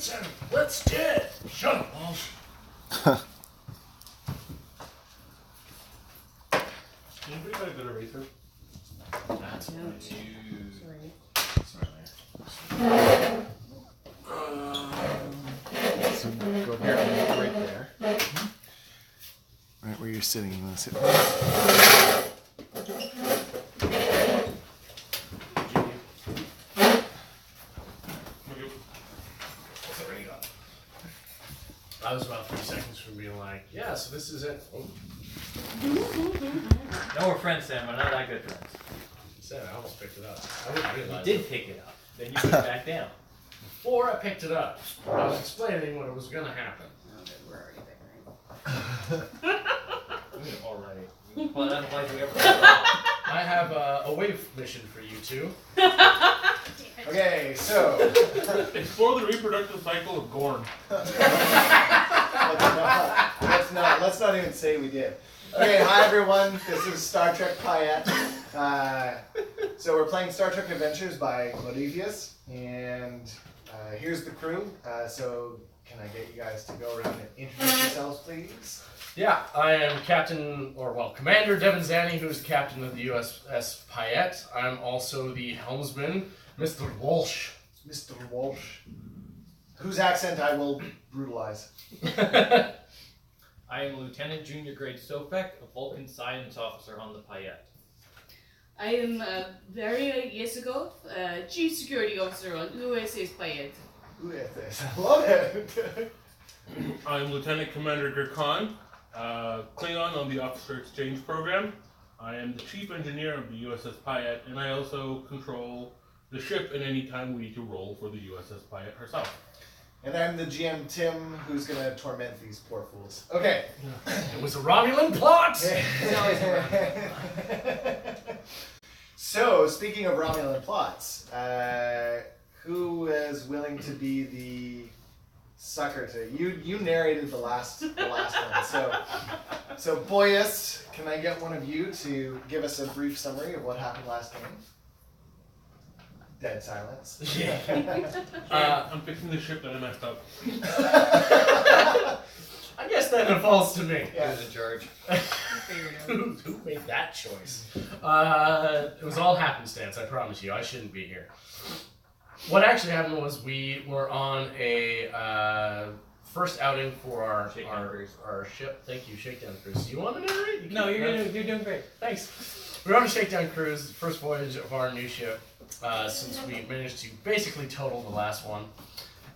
Shakleton, let's do it. Shut up, Walsh. Anybody got a good eraser? That's No. what you... Sorry. So go here and right there. Right where you're sitting, you want to sit there. I was about 3 seconds from being like, yeah, so this is it. Oh, No, we're friends, Sam. We're not that good friends. I said I almost picked it up. I didn't You realize did it. pick it up. Then you put it back down. Before I picked it up, I was explaining what was going to happen. Okay, we're already bickering. Alright. Well, that applies to everything. I have a wave mission for you two. Okay, so Explore the reproductive cycle of Gorn. let's not even say we did. Okay, hi everyone. This is Star Trek Payette. So we're playing Star Trek Adventures by Modiphius, and here's the crew. So can I get you guys to go around and introduce yourselves, please? Yeah, I am Commander Devin Zanni, who's the captain of the USS Payette. I'm also the helmsman, Mr. Walsh. Mr. Walsh, whose accent I will brutalize. I am Lieutenant Junior Grade Sofek, a Vulcan science officer on the Payette. I am Varia Yesigov, Chief Security Officer on USS Payette. Who is this? I love it. I'm Lieutenant Commander Gurkhan, Klingon on the Officer Exchange Program. I am the Chief Engineer of the USS Payette, and I also control the ship at any time we need to roll for the USS Payette herself. And I'm the GMTim, who's gonna torment these poor fools. Okay. It was a Romulan plot! So, speaking of Romulan plots, who is willing to be the sucker to you narrated the last one. So Boyus, can I get one of you to give us a brief summary of what happened last game? Dead silence. Yeah. I'm fixing the ship that I messed up. I guess that falls to me. Yeah. Who's in charge? Who made that choice? It was all happenstance, I promise you. I shouldn't be here. What actually happened was we were on a first outing for our ship. Thank you, Shakedown Cruise. You want to narrate? No, you're doing great. Thanks. We were on a Shakedown Cruise, first voyage of our new ship, since we managed to basically total the last one.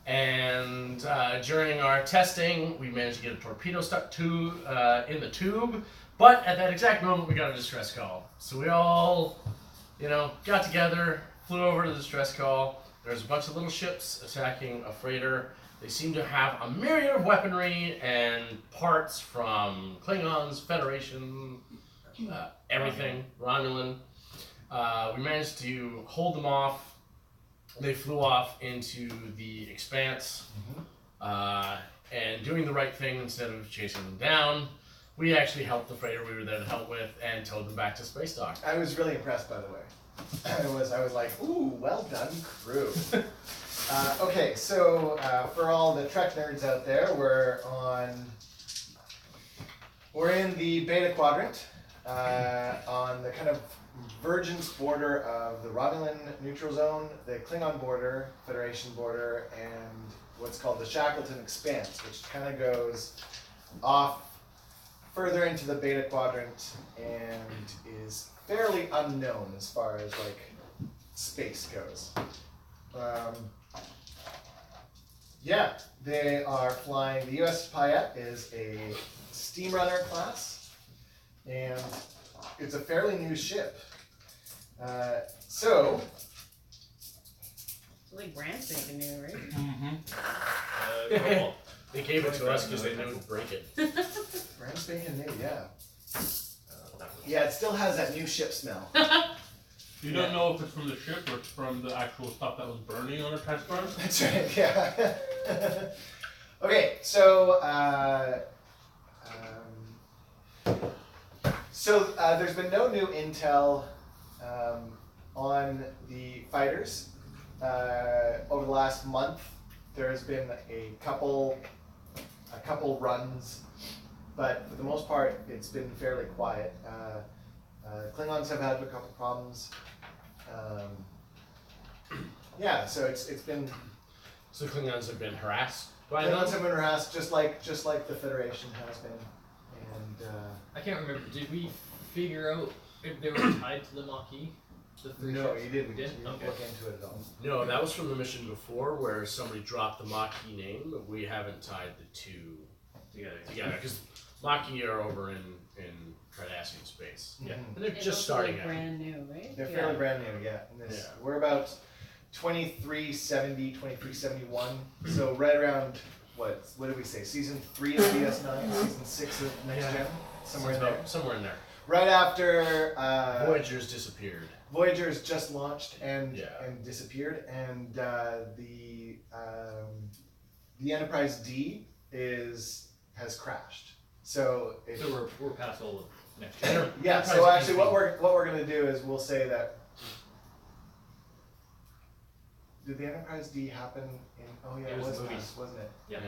And during our testing, we managed to get a torpedo stuck in the tube. But at that exact moment, we got a distress call. So we all, got together, flew over to the distress call. There's a bunch of little ships attacking a freighter. They seem to have a myriad of weaponry and parts from Klingons, Federation, everything, Romulan. We managed to hold them off. They flew off into the Expanse, and doing the right thing instead of chasing them down, we actually helped the freighter we were there to help with and towed them back to space dock. I was really impressed, by the way. I was like, ooh, well done, crew. Okay, so for all the Trek nerds out there, we're in the Beta Quadrant, on the kind of convergence border of the Romulan neutral zone, the Klingon border, Federation border, and what's called the Shakleton Expanse, which kind of goes off further into the Beta Quadrant and is fairly unknown as far as space goes. Yeah, they are flying. The USS Payette is a Steamrunner class, and it's a fairly new ship. So It's like brand spanking new, right? Mm-hmm. They gave it to us because they knew to break it. brand spanking new, yeah. Yeah, it still has that new ship smell. You don't know if it's from the ship or it's from the actual stuff that was burning on a test run? That's right, yeah. Okay, so there's been no new intel on the fighters over the last month. there's been a couple runs, but for the most part, it's been fairly quiet. Klingons have had a couple problems. Yeah, so it's been. So Klingons have been harassed by Klingons them? have been harassed just like the Federation has been, and I can't remember. Did we figure out if they were tied to the Maquis? The three no, ships? you didn't. We You did? didn't Okay. look into it at all. No, that was from the mission before where somebody dropped the Maquis name, but we haven't tied the two together. Because Maquis are over in Cardassian space. Yeah. And they're It's just also, starting like, out. brand new, right? They're fairly brand new, yeah. And this, we're about 2370, 2371. So right around what did we say? Season 3 of DS9, season 6 of Next Gen, somewhere in there. Somewhere in there. Right after Voyager's disappeared. Voyager's just launched and disappeared, and the Enterprise D has crashed. So we're past all of next gen. yeah. So actually, what we're gonna do is we'll say that. Did the Enterprise D happen in? Oh yeah, It it was was movies. past, wasn't it? Yeah.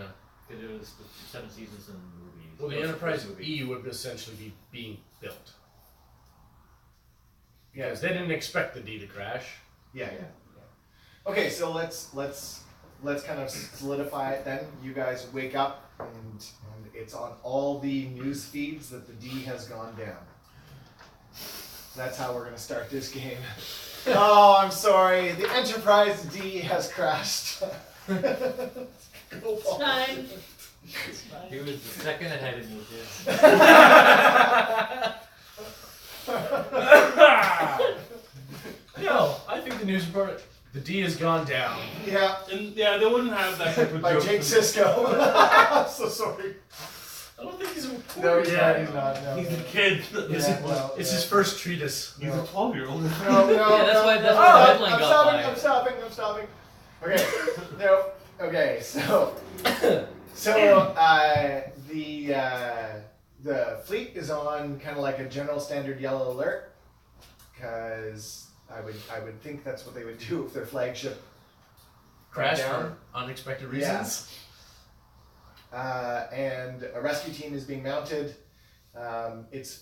Because it was the 7 seasons and movies. Well, the It was Enterprise movie. E would essentially be being built. Yeah. Because they didn't expect the D to crash. Yeah. Okay, so let's kind of solidify it then. You guys wake up and it's on all the news feeds that the D has gone down. That's how we're gonna start this game. Oh, I'm sorry. The Enterprise D has crashed. It's fine. He was the second ahead of me, too. No, I think the news report, the D has gone down. Yeah, And yeah, they wouldn't have that type of by joke. Jake Sisko. I'm so sorry. I don't think he's a No, reporter yeah, yet. he's not. No, He's no. a kid. It's his first treatise. He's a 12-year-old. No, Yeah, that's why the Oh, headline got by. I'm stopping. Okay, no, okay, so the fleet is on kind of like a general standard yellow alert, because I would think that's what they would do if their flagship Crash down. for unexpected Yeah. reasons. And a rescue team is being mounted. It's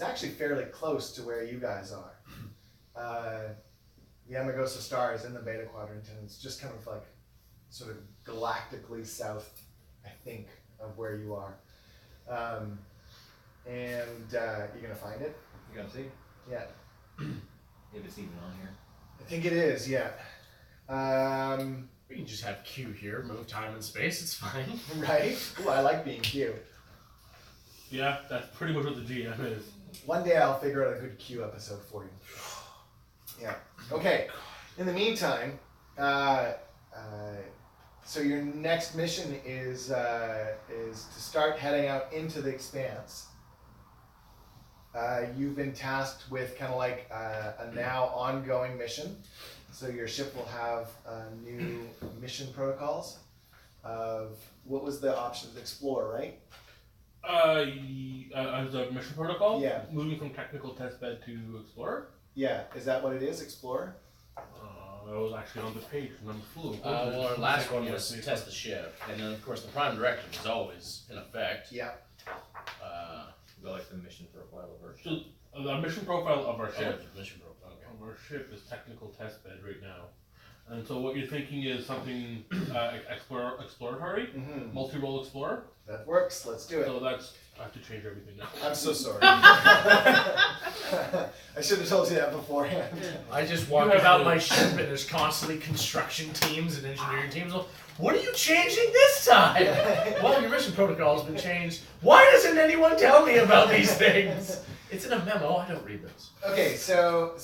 actually fairly close to where you guys are. The Yamagosa star is in the Beta Quadrant, and it's just kind of like sort of galactically south, I think, of where you are. And you're gonna find it? You gotta see Yeah, if it's even on here. I think it is. Yeah. We can just have Q here, move time and space, it's fine. Right. Ooh, I like being Q. Yeah, that's pretty much what the GM is. One day I'll figure out a good Q episode for you. Yeah. Okay. In the meantime, so your next mission is to start heading out into the Expanse. You've been tasked with kind of like a now ongoing mission. So your ship will have new mission protocols of what was the option? Explore, right? As a mission protocol? Yeah. Moving from technical testbed to explorer? Yeah. Is that what it is? Explore? That was actually on the page when I flew. Well, our last one was test the ship, and then of course the prime directive is always in effect. Yeah. Go like the mission profile of our ship. So, the mission profile of our ship. Mission profile. Okay. Our ship is technical testbed right now. And so what you're thinking is something exploratory, Mm-hmm. multi-role explorer. That works. Let's do it. So that's, I have to change everything now. I'm so sorry. I should have told you that beforehand. I just walk about my ship and there's constantly construction teams and engineering teams. Well, what are you changing this time? Well, your mission protocol has been changed. Why doesn't anyone tell me about these things? It's in a memo. I don't read those. Okay, so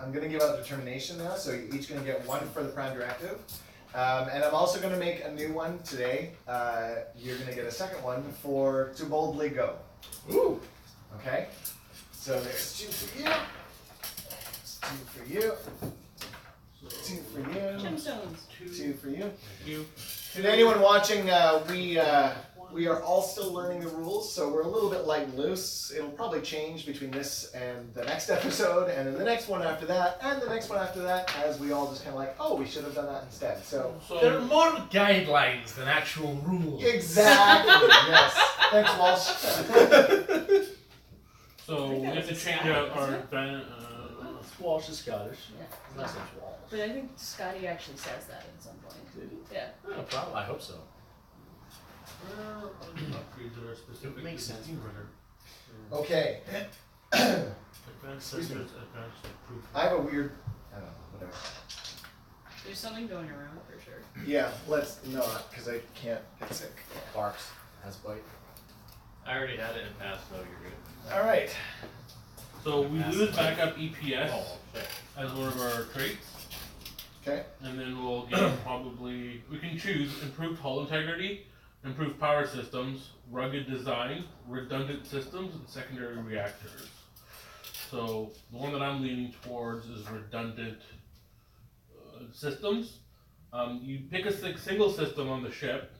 I'm gonna give out determination now. So you're each gonna get one for the prime directive, and I'm also gonna make a new one today. You're gonna get a second one for to boldly go. Ooh. Okay. So there's 2 for you. There's 2 for you. 2 for you. Gemstones. 2 for you. You. To anyone watching, we are all still learning the rules, so we're a little bit light and loose. It'll probably change between this and the next episode, and then the next one after that, and the next one after that, as we all just kind of like, oh, we should have done that instead. So There are more guidelines than actual rules. exactly, yes. Thanks, Walsh. So we have to change out our Walsh is Scottish. Yeah. Last name's Walsh. But I think Scotty actually says that at some point. Did he? Yeah. No problem. I hope so. upgrades that are specific It makes to the sense. Steamrunner. Okay, Advanced sensors, advanced proof. I have a weird, I don't know, whatever. There's something going around for sure. Yeah, let's not, because I can't get sick. Barks has bite. I already had it in past, so you're good. All right. So we lose backup EPS Oh, shit. as one of our traits, Okay. and then we'll get probably, we can choose improved hull integrity, improved power systems, rugged design, redundant systems, and secondary reactors. So the one that I'm leaning towards is redundant systems. You pick a single system on the ship,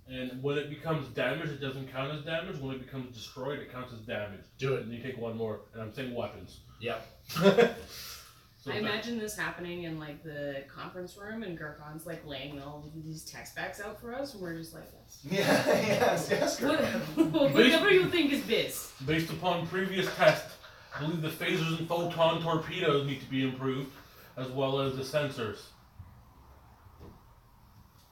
and when it becomes damaged, it doesn't count as damage. When it becomes destroyed, it counts as damage. Do it. And you take one more, and I'm saying weapons. Yep. So I imagine this happening in like the conference room, and Gurkhan's like laying all of these text backs out for us, and we're just like, Yeah, yes. whatever you think is best. based upon previous tests, I believe the phasers and photon torpedoes need to be improved, as well as the sensors.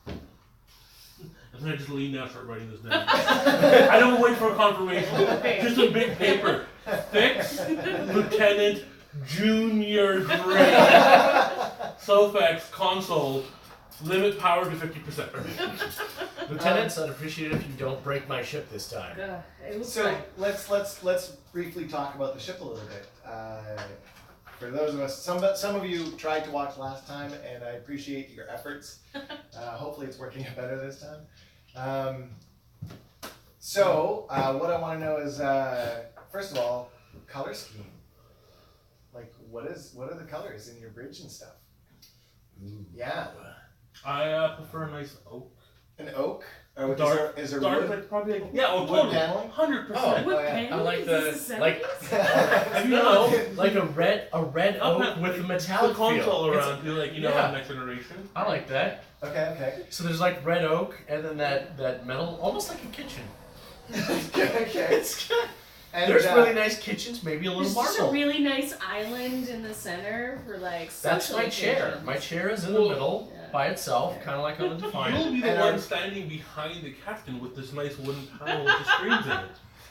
And then I just lean down and start writing this down. I don't wait for a confirmation. Okay. Just a big paper. Fix, Lieutenant, Junior grade, Sofex, console, limit power to 50%. Lieutenants, I'd appreciate it if you don't break my ship this time. It looks So like let's briefly talk about the ship a little bit. For those of us, some of you tried to watch last time, and I appreciate your efforts. Hopefully, it's working out better this time. So what I want to know is, first of all, color scheme. Like, what are the colors in your bridge and stuff? Ooh. Yeah, I prefer a nice oak. an oak. Or Dark- is there Dark, wood? like, probably like, yeah, Wood totally. paneling? 100%. Oh. wood yeah. paneling? I like Is the this the like 70s? Have you no, know? like a red I'll oak put, with a the metallic console feel. around, feel like, you know, yeah. Next Generation. I like that. Okay. So there's like red oak and then that metal, almost like a kitchen. Okay. And, There's really nice kitchens, maybe a little There's just a marble. really nice island in the center for like That's social my chair. occasions. My chair is in the Well, middle yeah. by itself, kind of like on the You'll Defiant. be the And one our- standing behind the captain with this nice wooden panel with the screens in it. And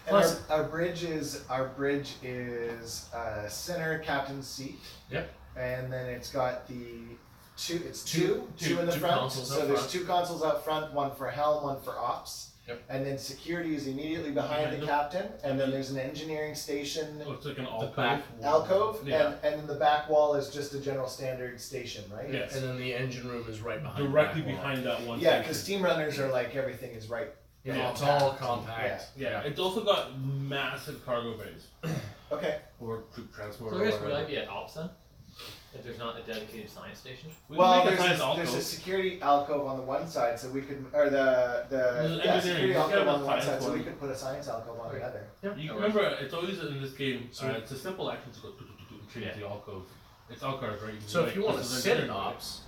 Plus- our bridge is center captain's seat. Yep. And then it's got the two in the two front. consoles So up there's front. two consoles out front, one for helm, one for ops. Yep. And then security is immediately behind Behind the them. captain. And then there's an engineering station Oh, it's like an back alcove. Yeah. And then the back wall is just a general standard station, right? Yes. And then the engine room is right behind. Directly the back wall. behind that one. Yeah, because station. Steamrunners are like everything is right. Yeah, it's all compact. Yeah, it's also got massive cargo bays Okay. or troop transport. So or I guess would whatever. I be at ops then? If there's not a dedicated science station? We Well, can make there's a science a alcove. security alcove on the one side, so we could, or the There's yeah, engineering. security You gotta alcove have on the one science side, so we one. could put a science alcove on the other. You remember, it's always in this game. So- It's a simple action to go change the alcove. It's alcove, right? So Like, if you want to this is sit in engineering. ops,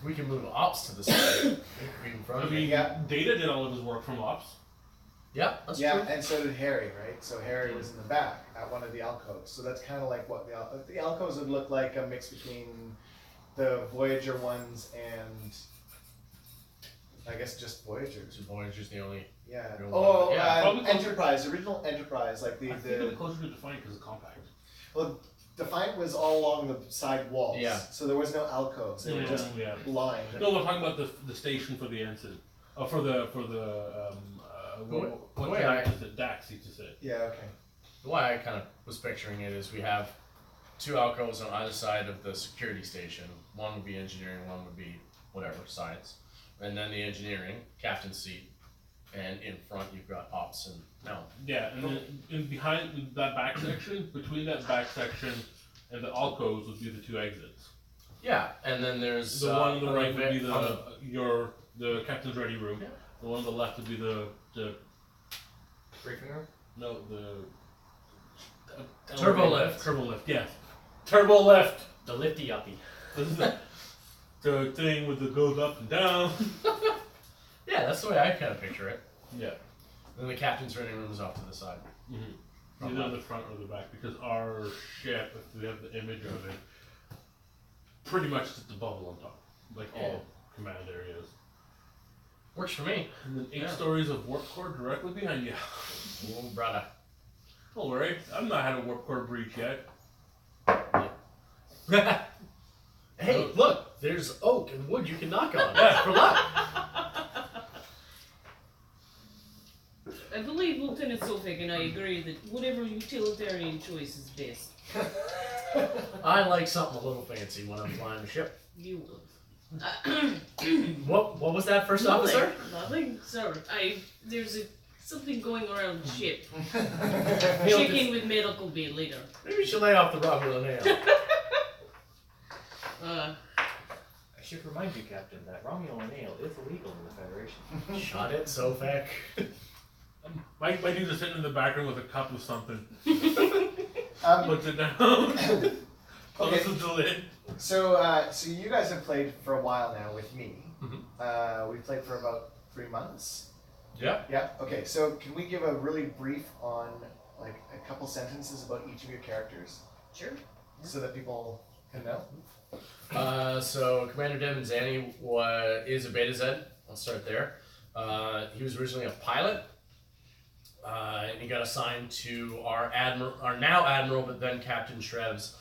we can move ops to the side. in front I of mean, me. Yeah. Data did all of his work from ops. Yeah, that's Yeah, true. and so did Harry, right? So Harry was in the back at one of the alcoves. So that's kind of like what the alcoves would look like, a mix between the Voyager ones and I guess just Voyagers. So Voyager's the only. Yeah. Real Oh, one. Yeah, probably closer- Enterprise, original Enterprise, like I think the it's closer to Defiant because it's compact. well, Defiant was all along the side walls. Yeah. So there was no alcoves. They were just yeah. lined. No, we're talking about the station for the ensign. For the The what way kind I- of is it? Dax used to say. Yeah. Okay. The way I kind of was picturing it is we have two alcoves on either side of the security station. One would be engineering, one would be whatever, science. And then the engineering, captain's seat. And in front you've got ops and helm. Yeah, and then in behind that back section, between that back section and the alcoves would be the two exits. Yeah, and then there's The one on the right would be on the captain's ready room. Yeah. The one on the left would be the the Briefing room? no the Turbo lift. Turbo lift, yes. Turbo lift. The lifty uppy. This is the thing with the goes up and down. Yeah, that's the way I kind of picture it. Yeah. Then the captain's ready room is off to the side. Mm-hmm. Either on the front or the back, because our ship, if we have the image of it, pretty much just a bubble on top, like all command areas. Works for me. And then 8 stories of warp core directly behind you. Oh, brother. Don't worry, I've not had a warp core breach yet. Hey, look, there's oak and wood you can knock on. Yeah. For luck. I believe Lieutenant Sofik and I agree that whatever utilitarian choice is best. I like something a little fancy when I'm flying the ship. You will. What was that, first officer? Nothing, sir. There's something going around the ship. He'll Check just- in with medical bay later. Maybe we should lay off the Romulan ale. I should remind you, Captain, that Romulan ale is illegal in the Federation. Shot it, Sofek. My dude is sitting in the background with a cup of something. Um, Puts it down. Closes the lid. so you guys have played for a while now with me. Mhm. We've played for about 3 months. Yeah. Yeah. Okay. So can we give a really brief on like a couple sentences about each of your characters, Sure. so that people can know? So Commander Devin Zanny is a Beta Z. I'll start there. He was originally a pilot, and he got assigned to our now admiral, but then Captain Shrev's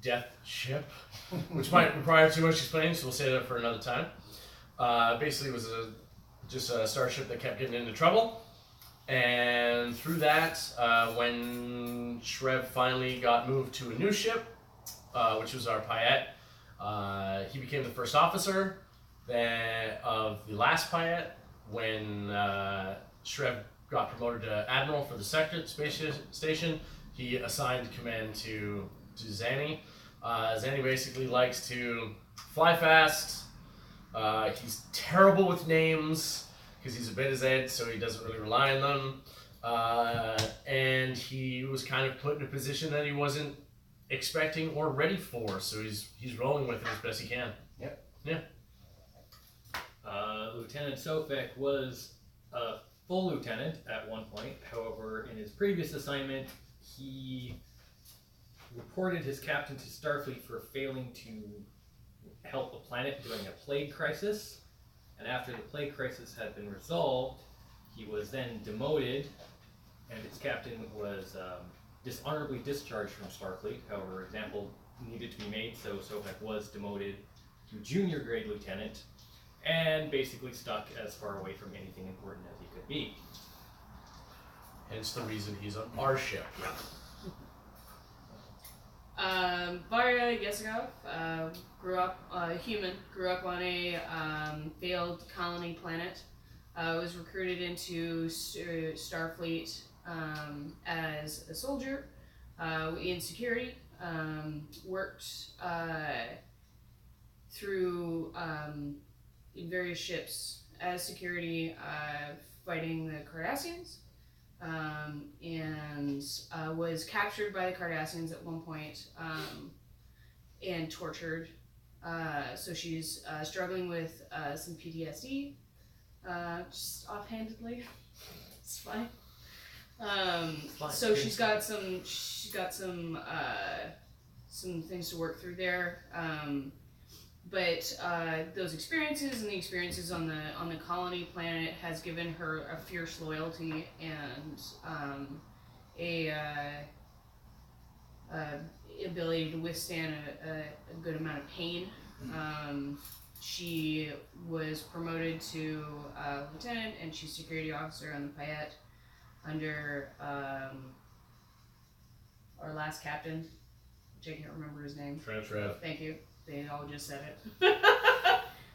death ship, which might require too much explaining, so we'll save that for another time. Basically, it was just a starship that kept getting into trouble, and through that, when Shrev finally got moved to a new ship, which was our Payette. He became the first officer of the last Payette when Shrev got promoted to admiral for the sector space station. He assigned command to Zanny. Zanny basically likes to fly fast. He's terrible with names because he's a Beta Z, so he doesn't really rely on them. And he was kind of put in a position that he wasn't expecting or ready for, so he's rolling with it as best he can. Lieutenant Sofek was a full lieutenant at one point. However, in his previous assignment, he reported his captain to Starfleet for failing to help a planet during a plague crisis. And after the plague crisis had been resolved, he was then demoted, and his captain was dishonorably discharged from Starfleet. However, example needed to be made, so Sofek was demoted to junior grade lieutenant, and basically stuck as far away from anything important as he could be. Hence the reason he's on our ship. Varya Yesagov grew up on a failed colony planet. Was recruited into Starfleet as a soldier in security. Worked through in various ships as security, fighting the Cardassians. And was captured by the Cardassians at one point and tortured. So she's struggling with some PTSD, just offhandedly. It's fine. So she's got some things to work through there. But those experiences and the experiences on the colony planet has given her a fierce loyalty and a ability to withstand a good amount of pain. She was promoted to lieutenant, and she's security officer on the Payette under our last captain, which I can't remember his name. Shrev. Thank you. They all just said it.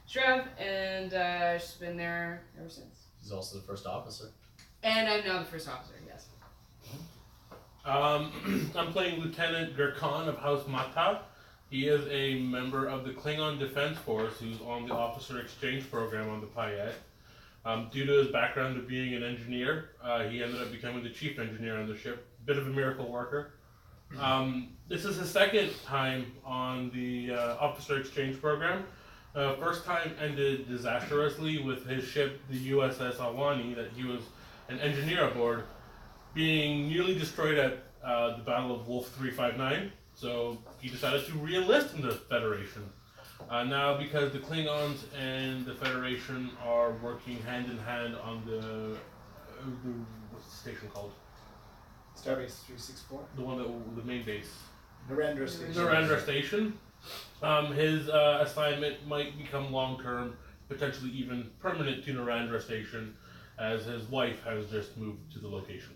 Shrev, and she's been there ever since. He's also the first officer. And I'm now the first officer, yes. I'm playing Lieutenant Gurkhan of House Mata. He is a member of the Klingon Defense Force who's on the officer exchange program on the Payette. Due to his background of being an engineer, he ended up becoming the chief engineer on the ship. Bit of a miracle worker. This is his second time on the officer exchange program. First time ended disastrously with his ship, the USS Awani, that he was an engineer aboard, being nearly destroyed at the Battle of Wolf 359. So he decided to re-enlist in the Federation. Now, because the Klingons and the Federation are working hand in hand on the what's the station called? Starbase 364. The one that the main base. Nerandra Station. Nerandra Station. His assignment might become long-term, potentially even permanent to Nerandra Station, as his wife has just moved to the location.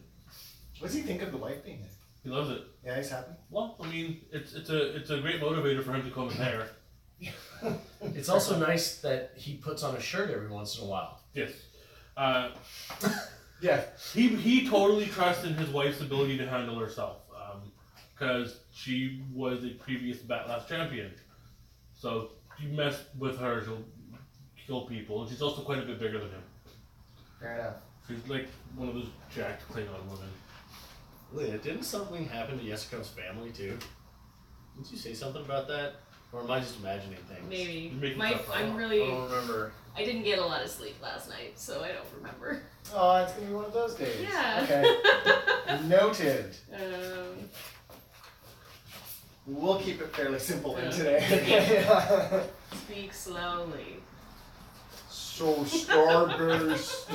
What does he think of the wife being there? He loves it. Yeah, he's happy. Well, I mean, it's a great motivator for him to come in there. It's also nice that he puts on a shirt every once in a while. Yes. Yeah. He totally trusts in his wife's ability to handle herself, because she was a previous Battlast champion. So you mess with her, she'll kill people, and she's also quite a bit bigger than him. Fair enough. She's like one of those jacked Klingon women. Wait, didn't something happen to Yasuko's family too? Didn't you say something about that? Or am I just imagining things? Maybe. You're making My, stuff up. I'm I really. don't remember. I didn't get a lot of sleep last night, so I don't remember. Oh, it's gonna be one of those days. Yeah. Okay. Noted. Um, We'll keep it fairly simple then Yeah. today. speak slowly. So Starburst.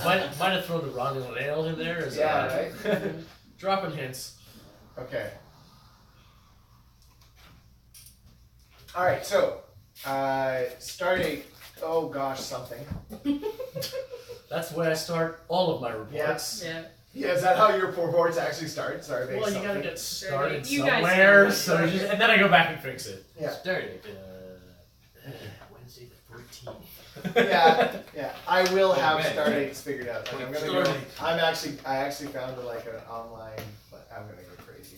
Might have thrown the Romulan ale in there. Is Yeah, that right? dropping hints? Okay. Alright, so Stardate, oh gosh, something. That's the way I start all of my reports. Yeah. Yeah, is that how your reports actually start? Starbate Well, you something? gotta get started You guys somewhere, know. so and then I go back and fix it. Yeah. Started Wednesday the 14th. Yeah, I will have Okay. star dates figured out. Like, I'm gonna go. Stardate. I actually found like an online, but I'm gonna go crazy.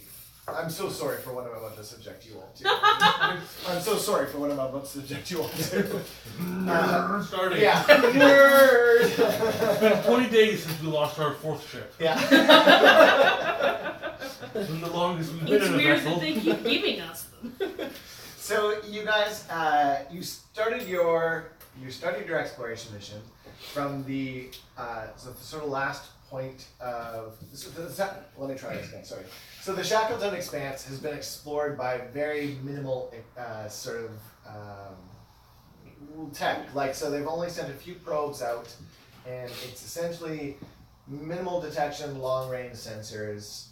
I'm so sorry for what I'm about to subject you all to. I'm so sorry for what I'm about to subject you all to. Starting. Yeah, nerd. It's been 20 days since we lost our fourth ship. Yeah. It's been the longest we've been It's in a weird vessel. that they keep giving us them. So you guys, you started your exploration mission from the sort of last point of. Let me try this again. Sorry. So the Shakleton Expanse has been explored by very minimal sort of tech. Like, so they've only sent a few probes out, and it's essentially minimal detection, long range sensors,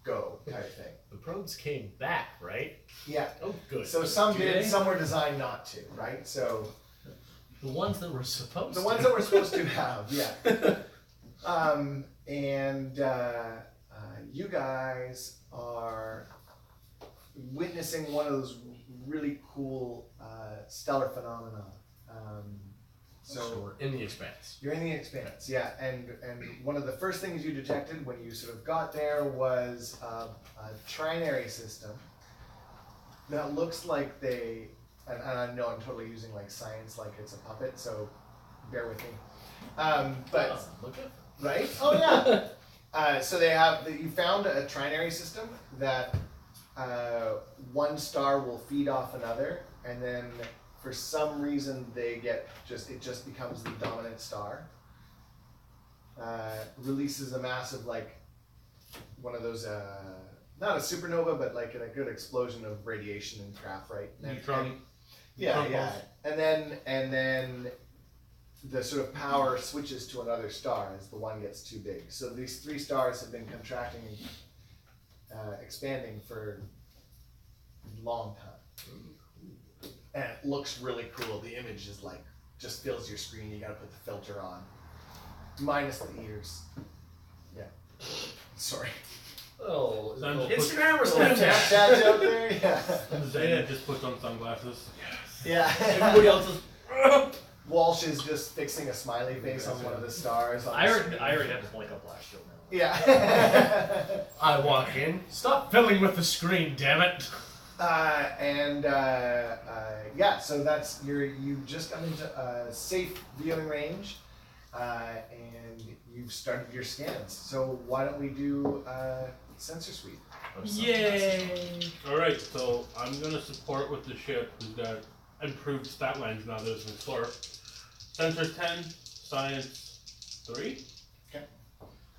go type thing. The probes came back, right? Yeah. Oh, good. So some Do did, they? some were designed not to, right? So The ones that were supposed the to. ones that we're supposed to have, yeah. You guys are witnessing one of those really cool stellar phenomena. So we're in the expanse. You're in the Expanse, yeah, and one of the first things you detected when you sort of got there was a trinary system that looks like they, and I know I'm totally using like science like it's a puppet, so bear with me. But Oh, look at right? Oh yeah. So you found a trinary system that one star will feed off another, and then for some reason it just becomes the dominant star. Releases a massive, like, one of those not a supernova, but like a good explosion of radiation and crap, right? Neutron. Yeah, neutron yeah. pulse. And then the sort of power switches to another star as the one gets too big. So these three stars have been contracting and expanding for a long time. And it looks really cool. The image is like, just fills your screen. You gotta put the filter on. Minus the ears. Yeah. Sorry. Oh, Sandal Instagram or puts- Snapchat? Snapchat out there? Yeah. Zane just puts on sunglasses. Yeah. Everybody else is. Walsh is just fixing a smiley face on one of the stars. On the screen. I already had to blink up last show now. Yeah. I walk in. Stop fiddling with the screen, damn it. Yeah, so that's you've just come into a safe viewing range, and you've started your scans. So why don't we do sensor suite? Yay! Alright, so I'm gonna support with the ship who's got improved stat lines now that it's in store. Sensor 10, science 3. Okay.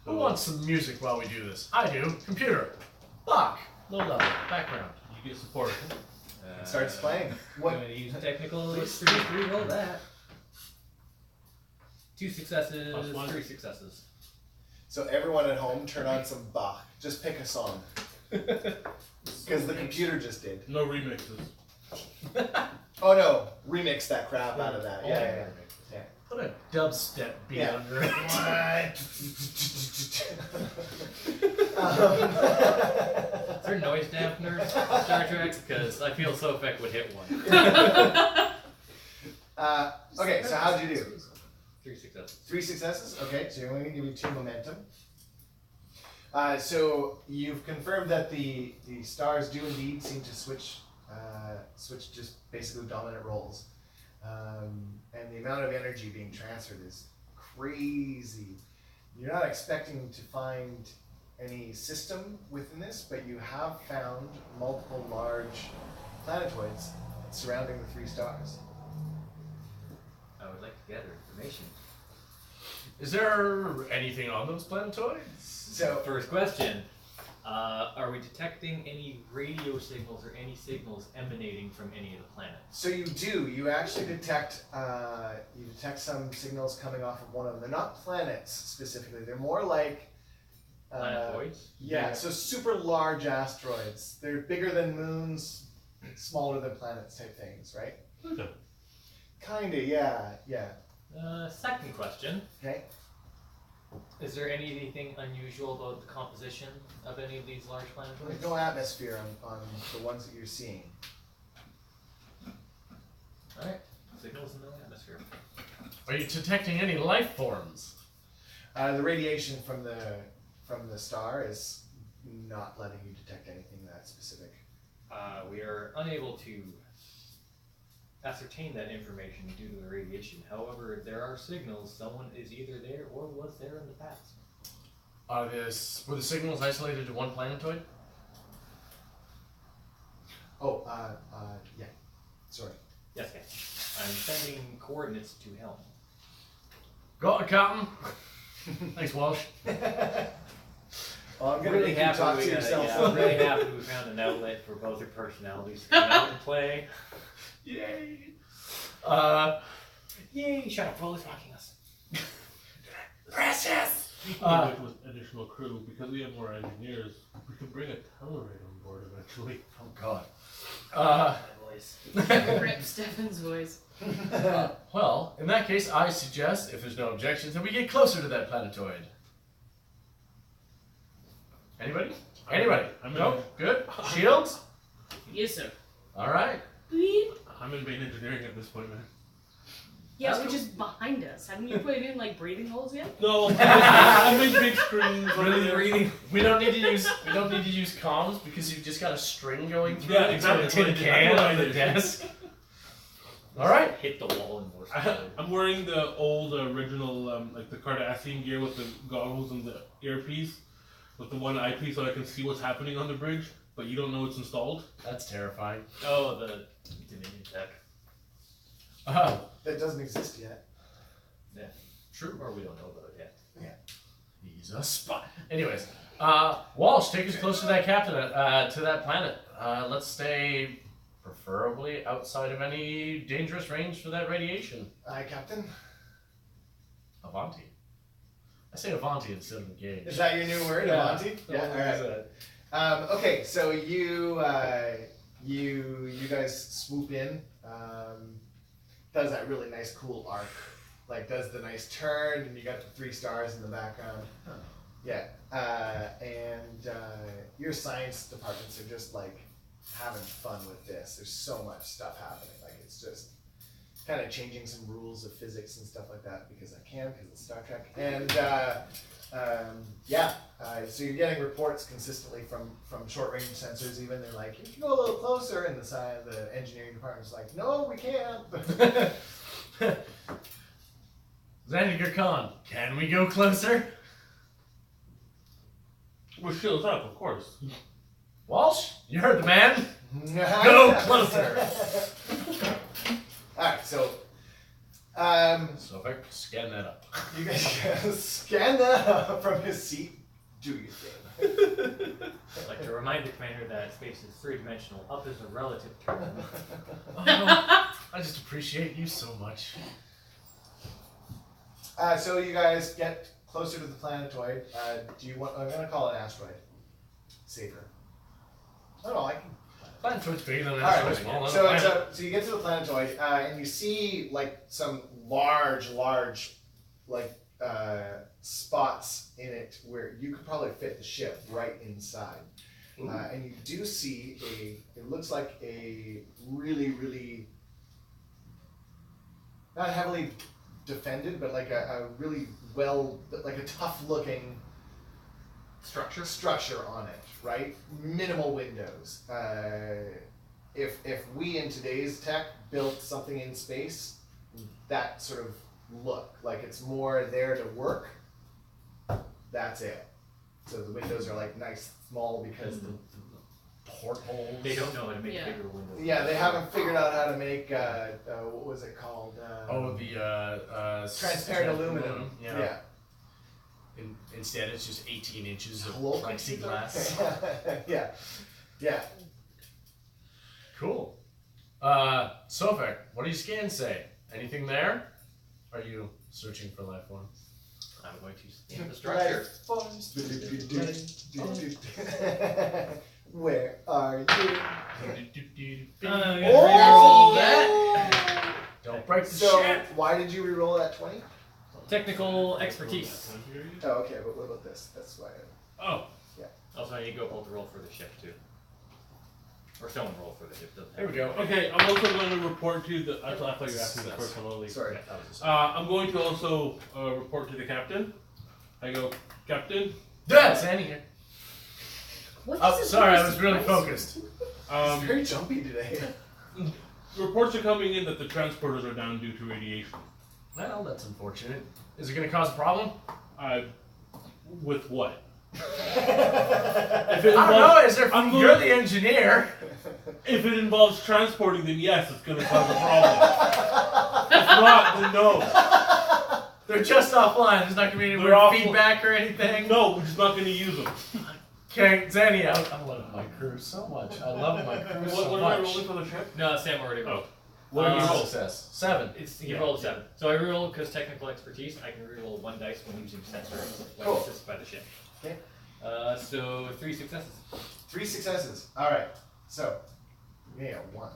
Who wants some music while we do this? I do. Computer. Bach. Low level. Background. You get support. It starts playing. What? I'm going to use technical expertise to re-roll that. 2 successes, Plus 1. 3 successes. So everyone at home, turn on some Bach. Just pick a song. Because the computer just did. No remixes. Oh no, remix that crap out of that. Oh, Yeah. Put a dubstep beat Yeah. under it. Is there noise dampeners in Star Trek? Because I feel Sofek would hit one. Okay, so how'd you do? 3 successes. 3 successes? Okay, so you're going to give you 2 momentum. So you've confirmed that the stars do indeed seem to switch just basically dominant roles. And the amount of energy being transferred is crazy. You're not expecting to find any system within this, but you have found multiple large planetoids surrounding the 3 stars. I would like to gather information. Is there anything on those planetoids? So First question. Are we detecting any radio signals or any signals emanating from any of the planets? So you do. You actually detect some signals coming off of one of them. They're not planets specifically. They're more like Planetoids? yeah. So super large asteroids. They're bigger than moons, smaller than planets type things, right? Okay. Kinda. Yeah. Second question. Okay. Is there anything unusual about the composition of any of these large There's planetoids? no atmosphere on the ones that you're seeing. Alright. Signals in no atmosphere. Are you detecting any life forms? The radiation from the star is not letting you detect anything that specific. We are unable to ascertain that information due to the radiation. However, there are signals someone is either there or was there in the past. Were the signals isolated to one planetoid? Oh, yeah. Sorry. Yes, yes. I'm sending coordinates to Helm. Got it, Captain. Thanks, Walsh. Well, I'm gonna Really make you happy talk we to got yourself. yeah, I'm really happy we found an outlet for both your personalities to come out and play. Yay. Yay! Shut up, Roller's mocking us. Precious. With additional crew, because we have more engineers, we could bring a Tellerate on board eventually. Oh God. My voice. Rip Stefan's voice. Well, in that case, I suggest, if there's no objections, that we get closer to that planetoid. Anybody? Anybody? I'm No? in. Good? Shields? Yes, sir. All right. Beep. I'm in main engineering at this point, man. Yeah, That's which cool. is behind us. Haven't you put in like breathing holes yet? No, I'm in big screens. Really breathing. We don't need to use comms because you've just got a string going through Yeah, it into a exactly. tin That's can what I on the did. desk. All right. Hit the wall and more slowly. I'm wearing the old original, like the Cardassian gear with the goggles and the earpiece, with the one eyepiece so I can see what's happening on the bridge, but you don't know it's installed. That's terrifying. Oh, the Dominion tech. That doesn't exist yet. Yeah. True, or we don't know about it yet. He's a spy. Anyways, Walsh, take us close to that captain, to that planet. Let's stay preferably outside of any dangerous range for that radiation. Aye, Captain. Avanti. I say Avanti instead of engage. Is that your new word, Yeah. Avanti? Yeah. All right. Okay, so you guys swoop in. Does that really nice cool arc, like does the nice turn, and you got the 3 stars in the background. Oh. Yeah, and your science departments are just like having fun with this. There's so much stuff happening. Like it's just kind of changing some rules of physics and stuff like that because I can, because it's Star Trek. And so you're getting reports consistently from short range sensors. Even they're like, you can go a little closer, and the engineering department's like, no, we can't. Xandiger Khan, can we go closer? With shields up, of course. Walsh, you heard the man. Go closer. Alright, so So if I scan that up. you guys scan that up from his seat. Do your thing. I'd like to remind the commander that space is three-dimensional. Up is a relative term. Oh, I just appreciate you so much. So you guys get closer to the planetoid. Do you want? I'm gonna call it an asteroid. Safer. Oh no, I can. Planetoid's bigger than an All asteroid. right. Small than a So planet. so you get to the planetoid, and you see like some large, like spots in it where you could probably fit the ship right inside. And you do see it looks like a really not heavily defended, but like a really like a tough looking structure on it, right? Minimal windows. If we in today's tech built something in space, that sort of look like it's more there to work. That's it. So the windows are like nice, small because the portholes. They don't know how to make Yeah. bigger windows. Yeah, they haven't figured out how to make what was it called? Transparent aluminum. Yeah. Instead, it's just 18 inches of Hello? plexiglass. Yeah. Cool. Sofek, what do your scans say? Anything there? Are you searching for life forms? I'm going to scan the structure. Where are you? Reroll that. Don't break the So, ship. why did you reroll that 20? Technical expertise. Oh, okay, but what about this? That's why. Oh, Also, I need to go both roll for the ship too. Or someone roll for the ship. Doesn't There we have go. okay. I'm also going to report to the. I thought you were asking the first one only. Sorry. I'm going to also report to the captain. I go, Captain. That's Annie here. What Oh, is sorry, I this was really voice? focused. It's very jumpy today. Reports are coming in that the transporters are down due to radiation. Well, that's unfortunate. Is it going to cause a problem? With what? I If it don't know. Is there? I'm You're going- the engineer. If it involves transporting, then yes, it's going to cause a problem. If not, then no. They're just offline. There's not going to be any They're weird offline. feedback or anything. No, we're just not going to use them. Okay, Zanny, I love my crew so much. I love my crew so What am I much. rolling for the ship? No, Sam already rolled. What did you roll? Success. 7. He rolled a 7. So I reroll because technical expertise. I can reroll 1 dice when using sensors when Cool. assisted by the ship. Okay. So 3 successes. 3 successes. All right. So, yeah, 1.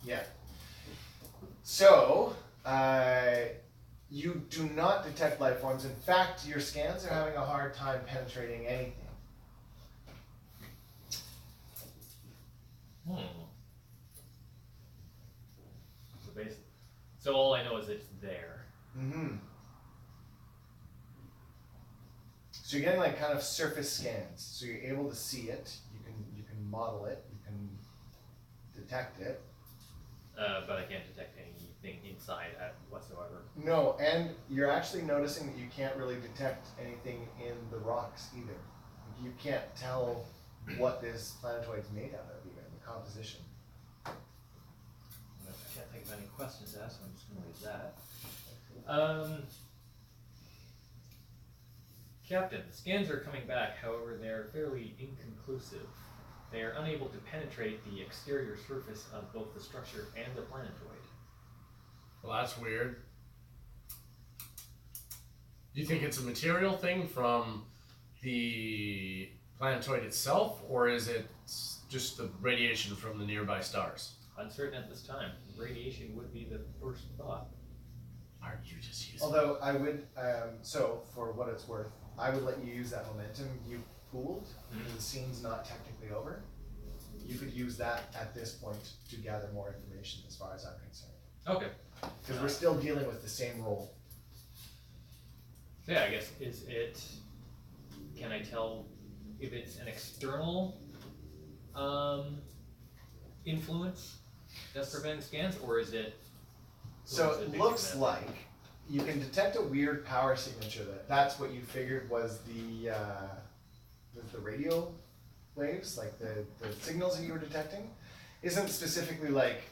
Yeah. So, you do not detect life forms. In fact, your scans are having a hard time penetrating anything. So all I know is it's there. Mm-hmm. So you're getting like kind of surface scans. So you're able to see it. You can model it. You can detect it. But I can't detect anything inside whatsoever. No, and you're actually noticing that you can't really detect anything in the rocks either. You can't tell what this planetoid's made out of, even the composition. I can't think of any questions to ask, so I'm just going to leave that. Captain, the scans are coming back, however, they're fairly inconclusive. They are unable to penetrate the exterior surface of both the structure and the planetoid. Well, that's weird. Do you think it's a material thing from the planetoid itself, or is it just the radiation from the nearby stars? Uncertain at this time. Radiation would be the first thought. Are you just using? Although I would, so for what it's worth, I would let you use that momentum you pooled, because the scene's not technically over. You could use that at this point to gather more information as far as I'm concerned. Okay. Because we're still dealing with the same role. So yeah, I guess is it? Can I tell if it's an external influence that's preventing scans, or is it? So or is it based looks on that? like you can detect a weird power signature. That's what you figured was the radio waves, like the signals that you were detecting, isn't specifically like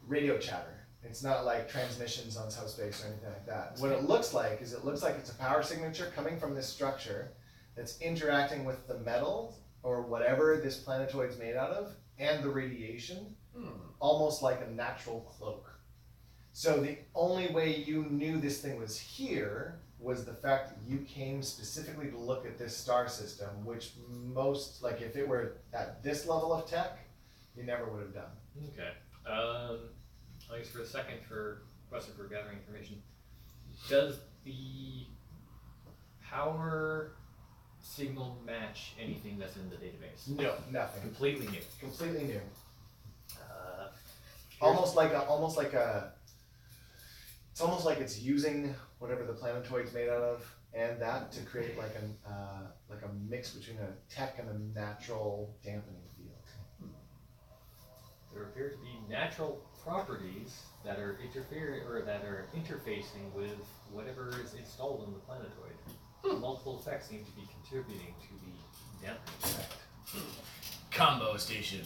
radio chatter. It's not like transmissions on subspace or anything like that. What it looks like is it's a power signature coming from this structure that's interacting with the metal or whatever this planetoid's made out of and the radiation, almost like a natural cloak. So the only way you knew this thing was here was the fact that you came specifically to look at this star system, which most, like if it were at this level of tech, you never would have done. Okay. Thanks for a second for question for gathering information. Does the power signal match anything that's in the database? No, nothing. Completely new. Completely new. Here's- Almost like it's using whatever the planetoid's made out of and that to create like a mix between a tech and a natural dampening field. There appear to be natural properties that are interfacing with whatever is installed on the planetoid. Multiple effects seem to be contributing to the dampening effect. Combo station.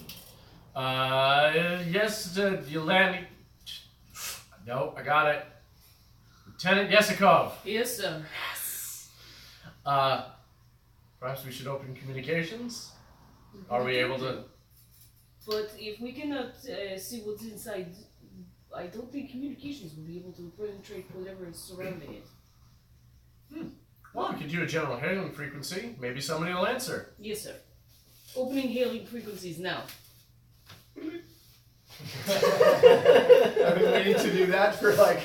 Yes, you landing. No, I got it. Lieutenant Yesikov. Yes, sir. Perhaps we should open communications? Are we able to? But if we cannot see what's inside, I don't think communications will be able to penetrate whatever is surrounding it. Well, we could do a general hailing frequency. Maybe somebody will answer. Yes, sir. Opening hailing frequencies now. I've been waiting to do that for like,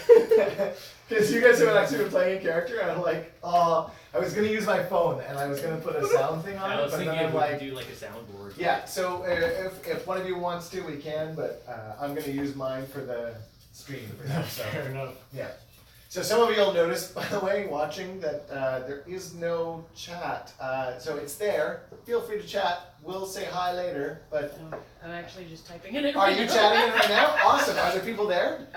because you guys haven't actually been playing a character, and I'm like, oh, I was gonna use my phone and I was gonna put a sound thing on I it, was but thinking then I'm we like, could do like a soundboard. yeah. So if one of you wants to, we can, but I'm gonna use mine for the stream. So Fair enough. yeah. So some of you will notice, by the way, watching, that there is no chat. So it's there. Feel free to chat. We'll say hi later. But I'm actually just typing it in. are you chatting it right now? Awesome. Are there people there?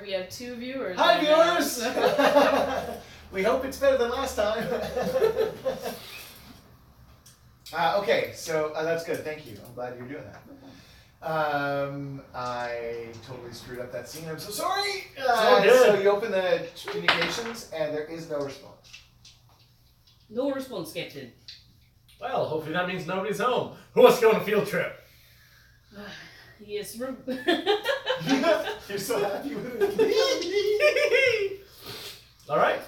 We have 2 viewers. Hi, right now, viewers. so- We hope it's better than last time. Okay, so that's good. Thank you. I'm glad you're doing that. I totally screwed up that scene. I'm so sorry. all good. So you open the communications, and there is no response. No response, Captain. Well, hopefully that means nobody's home. Who wants to go on a field trip? Yes, You're so happy with it. All right.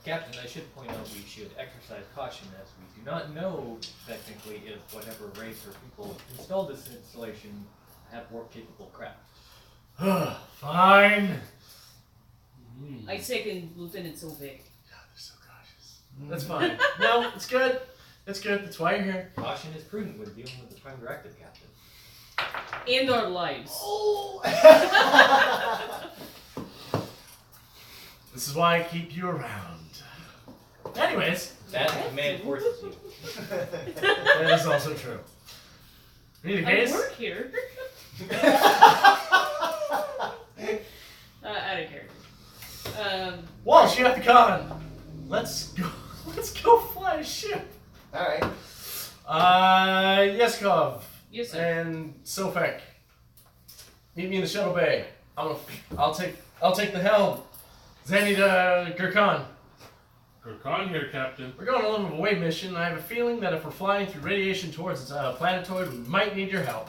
Captain, I should point out we should exercise caution as we do not know technically if whatever race or people installed this installation have warp capable craft. Fine. I second Lieutenant Sovik. They're so cautious. That's fine. No, it's good. It's good. That's why you're here. Caution is prudent when dealing with the Prime Directive, Captain. And our lives. Oh. This is why I keep you around. Anyways, That command forces you. that is also true. In any I case, work here. Out of character. Walsh, you have the con. Let's go. Let's go fly a ship. All right. Yeskov Yes, sir. and Sofek. Meet me in the shuttle bay. I'll take the helm. Zanny to Gurkhan. Gurkhan here, Captain. We're going on a little away mission. I have a feeling that if we're flying through radiation towards a planetoid, we might need your help.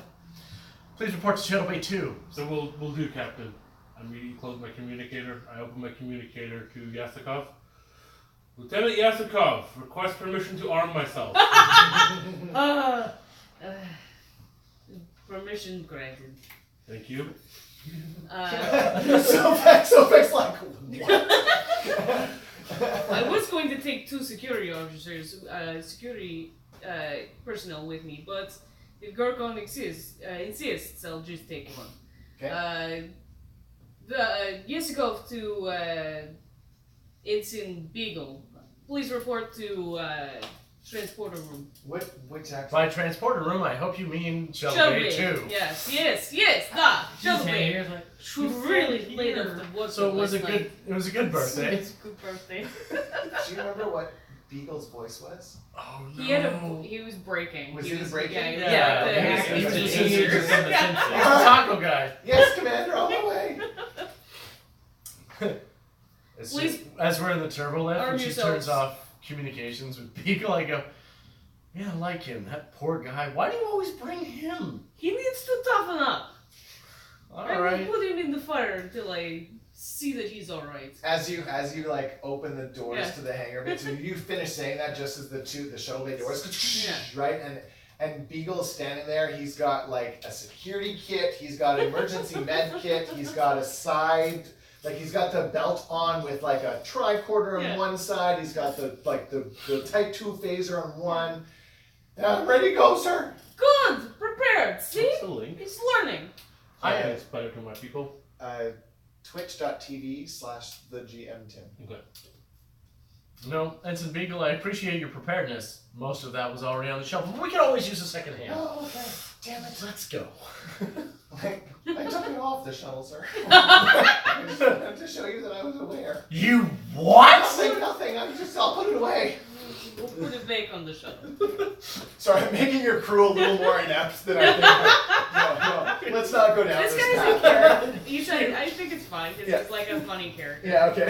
Please report to shuttle bay 2. So we'll do, Captain. I immediately close my communicator. I open my communicator to Yasikov. Lieutenant Yasikov, request permission to arm myself. Permission granted. Thank you. Sofek's like, what? I was going to take 2 security officers, security personnel with me, but if Gurkhan insists, I'll just take one. Okay. Yesikov to it's in Beagle. Please report to transporter room. Which actually? By transporter room, I hope you mean shuttle bay 2. Yes, shuttle bay. She really laid up the wood. So it was a good. It was a good birthday. It's a good birthday. Do you remember what Beagle's voice was? Oh no. He was breaking. Was he the breaking? Yeah. He was the teenager from the He's Simpsons. the taco guy. Yes, Commander, on the way. As we're in the turbo lift, Arm and she yourselves. turns off communications with Beagle, I go, "Yeah, I like him. That poor guy. Why do you always bring him?" He needs to toughen up. All I right. will put him in the fire until I see that he's alright. As you like open the doors Yeah. to the hangar bit, so you finish saying that just as the shuttle bay doors, right? And Beagle's standing there. He's got like a security kit. He's got an emergency med kit. He's got a side. Like he's got the belt on with like a tricorder on Yeah. one side. He's got the Type 2 phaser on one. I'm ready to go, sir. Good! Prepared! See? What's the link? He's learning. It's better to my people. Twitch.tv/TheGMTim. Okay. No, Ensign Beagle, I appreciate your preparedness. Most of that was already on the shelf, but we could always use a second hand. Oh, okay. Damn it, let's go. I took it off the shuttle, sir. I just wanted to show you that I was aware. You what? Nothing. I'll put it away. We'll put it back on the shuttle. Sorry, I'm making your crew a little more inept than I think. No, let's not go down This this guy's a path. character. I think it's fine because Yeah. he's like a funny character. Yeah, okay.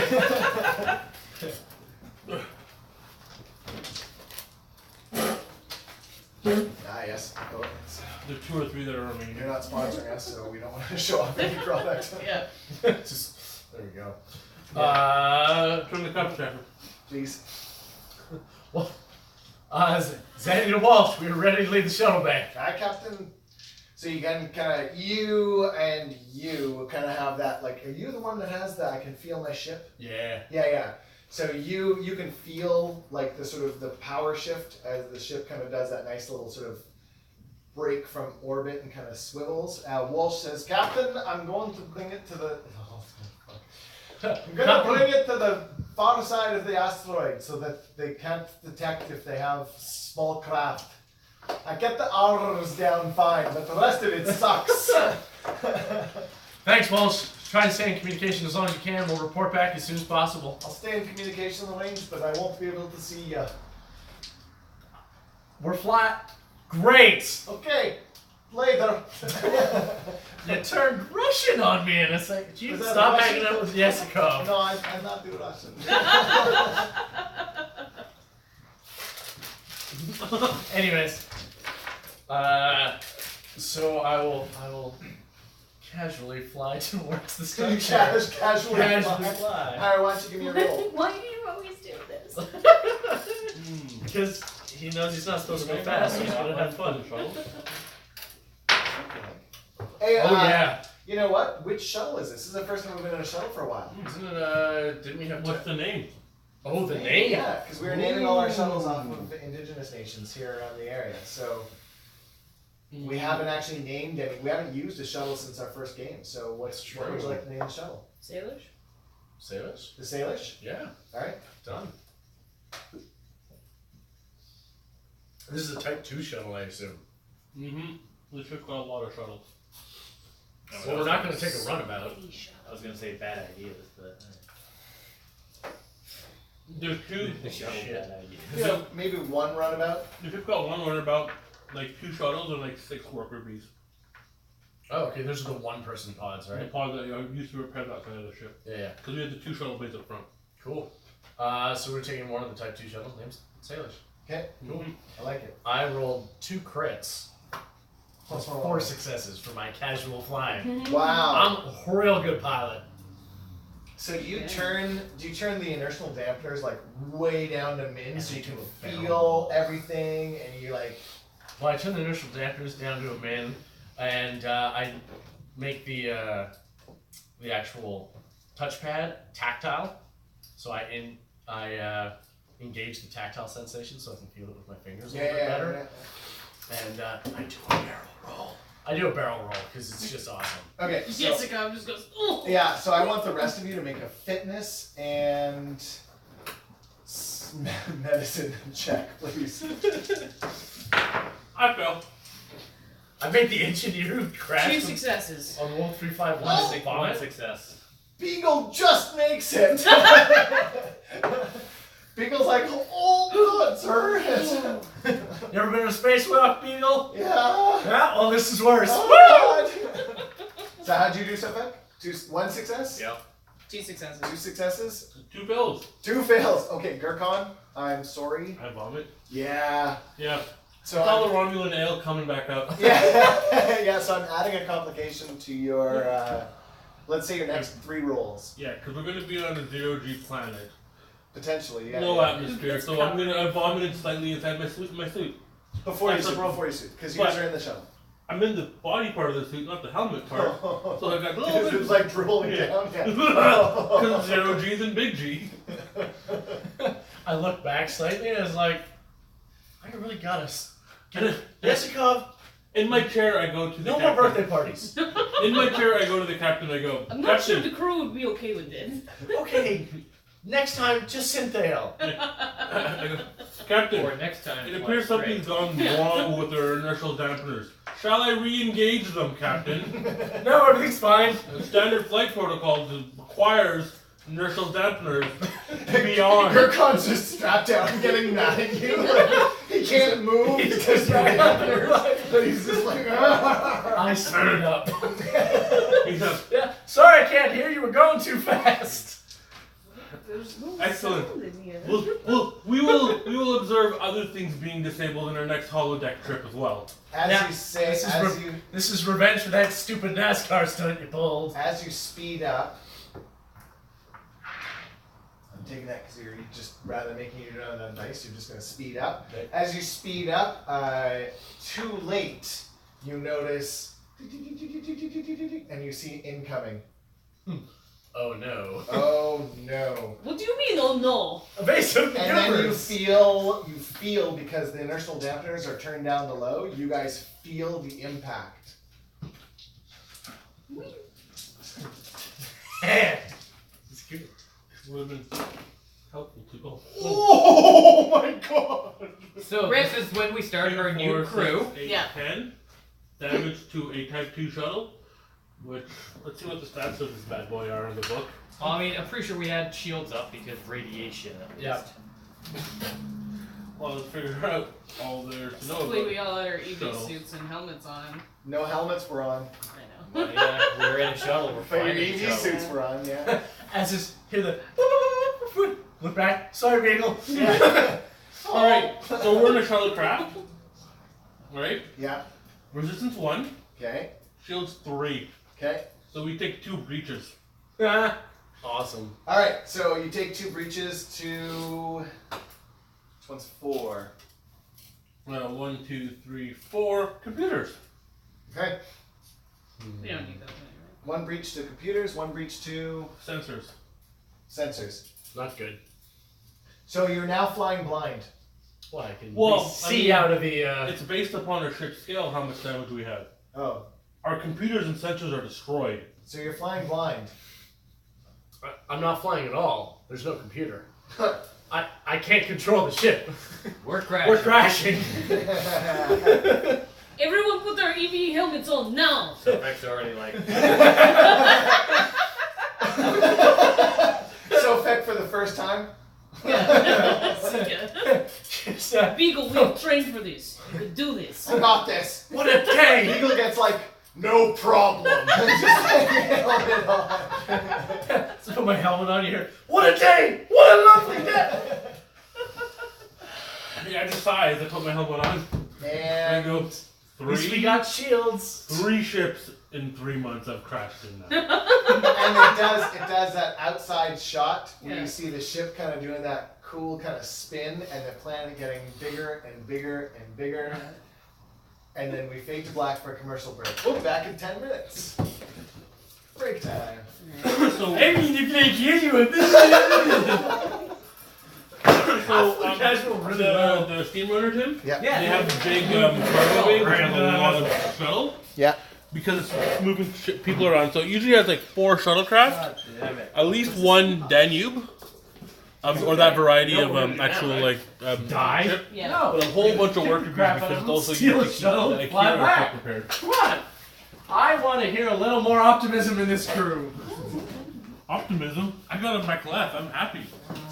Yes. Oh, There's 2 or 3 that are remaining. you're not sponsoring us, so we don't want to show off any product. Yeah. Just there we go. Turn the cup checker. Please. Zandy to Walsh, we are ready to leave the shuttle bay. Hi, Captain. So you can kind of, you kind of have that, like, are you the one that has the, I can feel my ship? Yeah. Yeah. So you can feel like the sort of the power shift as the ship kind of does that nice little sort of break from orbit and kind of swivels. Walsh says, Captain, I'm going to bring it to the, I'm going to bring it to the far side of the asteroid so that they can't detect if they have small craft. I get the R's down fine, but the rest of it sucks. Thanks, Walsh. Try and stay in communication as long as you can. We'll report back as soon as possible. I'll stay in communication range, but I won't be able to see you. We're flat. Great. Okay, later. You turned Russian on me in a second. Jeez, Was that stop Russian? hanging out with Yesikov. No, I'm not doing Russian. Anyways, so I will casually fly towards the station. Casually Casually fly. fly. Alright, why don't you give me a roll? Why do you always do this? Because he knows he's not supposed to go fast, so he's gonna have fun. Hey, Oh yeah. You know what? Which shuttle is this? This is the first time we've been in a shuttle for a while. Isn't it? Didn't we have? What's the name? Oh, the name. Yeah, because we were naming all our shuttles off of the indigenous nations here around the area. So we haven't actually named any. We haven't used a shuttle since our first game. So what would you like to name the shuttle? Sailors? Sailors. The Salish? Yeah. All right. Done. This is a Type 2 shuttle, I assume. Mm-hmm. This ship's got a lot of shuttles. Well, we're not going to take a runabout. I was gonna say bad ideas, but There's 2. the shuttle Shit. bad ideas. You know, maybe one runabout. The ship's got one runabout, like 2 shuttles and like 6 worker bees. Oh, okay. Those are the one-person pods, The right? pod that used to repair that side of the ship. Yeah. Because we had the 2 shuttle bays up front. Cool. So we're taking one of the Type 2 shuttles. Name's Sailors. Okay, Cool. I like it. I rolled 2 crits. Plus 4 successes for my casual flying. Wow. I'm a real good pilot. So do you Yeah. turn the inertial dampeners like way down to min And so you can into a feel barrel. everything and you like Well, I turn the inertial dampers down to a min, and I make the actual touchpad tactile. So I engage the tactile sensation so I can feel it with my fingers a little bit better. And I do a barrel roll. I do a barrel roll because it's just awesome. Okay, so Jessica just goes, oh! yeah, so I want the rest of you to make a fitness and medicine check, please. I fell. I made the engineer who 2 crashed successes. on roll 351. One success. Beagle just makes it. Beagle's like, oh god, sir. You ever been to a spacewalk, Beagle? Yeah. Yeah, well, this is worse. Oh, god. So how'd you do, Suffolk? 1 success? Yeah. 2 successes. 2 successes? 2 pills. 2 fails. Okay, Gurkhan, I'm sorry. I vomit. Yeah. Yeah. So Call the Romulan ale coming back up. yeah, so I'm adding a complication to your, let's say your next 3 rolls. Yeah, because we're going to be on a 0G planet. Potentially, yeah. No yeah. atmosphere, so I vomited slightly inside my suit. Before you That's the suit, problem. because you guys But- are in the shuttle. I'm in the body part of the suit, not the helmet part. So I got a little bit. It was like drooling Yeah. down. Yeah. Because 0G's and big G. I look back slightly and I was like, I really gotta get it. Jessica, In my chair, I go to the no more captain. birthday parties. In my chair, I go to the captain. I go, I'm not sure Captain. the crew would be okay with this. Okay, next time, just Synthale. I go, Captain, Or next time. it appears something's gone wrong with our inertial dampeners. Shall I re-engage them, Captain? No, everything's fine. Standard flight protocol requires inertial dampeners to be on. Gurkhan's just strapped down, getting mad at you. Like, he can't move because you're but he's just like, I screwed up. He's up. Yeah, sorry, I can't hear you. We're going too fast. There's no Excellent. sound in here. We will observe other things being disabled in our next holodeck trip as well. As Yeah, you say, this is revenge for that stupid NASCAR stunt you pulled. as you speed up, I'm taking that because you're just rather than making you run on dice, you're just going to speed up. Okay. As you speed up, too late, you notice, and you see incoming. Oh no. Oh no! What do you mean, oh no? Evasive And then you maneuvers. feel because the inertial dampeners are turned down to low. You guys feel the impact. It's cute. Would have been helpful to go. Oh my god! So Rip. this is when we start our new 4, crew. 6, 8, Yeah. 10. Damage to a Type 2 shuttle. Which, let's see what the stats of this bad boy are in the book. Well, I mean, I'm pretty sure we had shields up because radiation at least. Yeah. Well, let's figure out all there to know Hopefully about. we all had our EV Shuttles. suits and helmets on. No helmets were on. I know. Well, yeah, we're in a shuttle. We're But flying your in a EV shuttle. suits were on, yeah. As is, hear the look back. Sorry, Beagle. Yeah. Alright, so we're in a shuttlecraft. Right? Yeah. Resistance 1, Okay. shields 3. Okay. So we take 2 breaches. Ah, awesome. Alright, so you take 2 breaches to. Which one's 4? 1, 2, 3, 4 computers. Okay. We don't need those anyway. 1 breach to computers, 1 breach to Sensors. sensors. Not good. So you're now flying blind. Well, I can Well, see out of the. It's based upon our ship scale how much damage we have. Oh. Our computers and sensors are destroyed. So you're flying blind. I'm not flying at all. There's no computer. I can't control the ship. We're crashing. We're crashing. Everyone put their EV helmets on now! So Beck's already like, So Feck for the first time. Yeah. Just, Beagle, we've trained for this. You can do this. I got this. what a day! Eagle gets like, no problem. Just helmet on. Let's put my helmet on here. What a day! What a lovely day! Yeah, I just sigh as I put my helmet on. There you And go. At least we 3 got shields. 3 ships in 3 months I've crashed in now. and it does that outside shot where Yeah. you see the ship kind of doing that cool kind of spin and the planet getting bigger and bigger and bigger. And then we fade to black for a commercial break. We'll be back in 10 minutes. Break time. So I mean, if they hear you a bit. so casual really well. the Steamrunner, Tim, Yeah. they have a big cargo bay which has a lot of shuttle. Yeah. Because it's moving people around. So it usually has like 4 shuttlecraft, at least 1 Danube, or that variety of actual like ship. Yeah. No. But a whole bunch of worker Crap, because I'm it's also steal a used to shuttle, keep fly IKEA back. prepared. Come on. I want to hear a little more optimism in this crew. Optimism. I got a back left. I'm happy.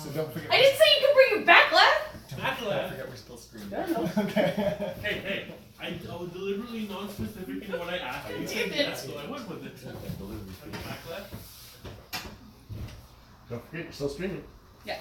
So don't forget. I didn't say you could bring your back left. Back left. forget we're still streaming. Okay. Hey. I was deliberately non-specific in what I asked. You said yes, so I went with it. Back left. Don't forget, you're still streaming. Yeah.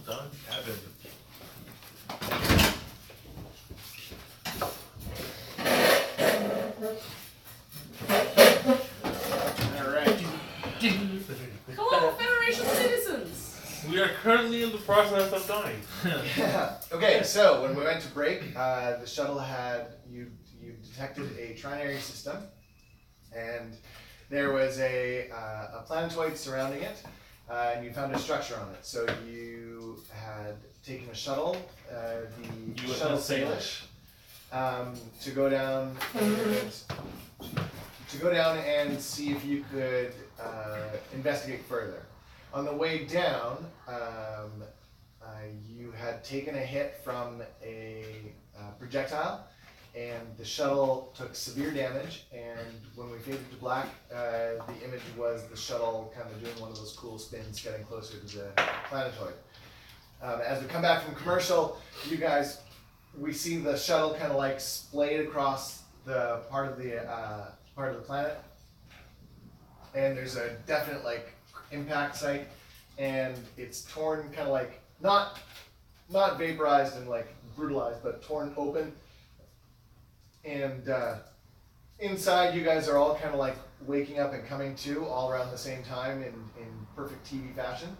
done cabin. Alright. Hello, Federation citizens! We are currently in the process of dying. Okay, so when we went to break, the shuttle had you detected a trinary system, and there was a planetoid surrounding it, and you found a structure on it. So you had taken a shuttle, the USS shuttle Salish, to go down and see if you could investigate further. On the way down, you had taken a hit from a projectile, and the shuttle took severe damage. And when we faded to black, the image was the shuttle kind of doing one of those cool spins, getting closer to the planetoid. As we come back from commercial, you guys, we see the shuttle kind of like splayed across the part of the planet, and there's a definite like impact site, and it's torn kind of like not vaporized and like brutalized, but torn open. And inside, you guys are all kind of like waking up and coming to all around the same time in perfect TV fashion.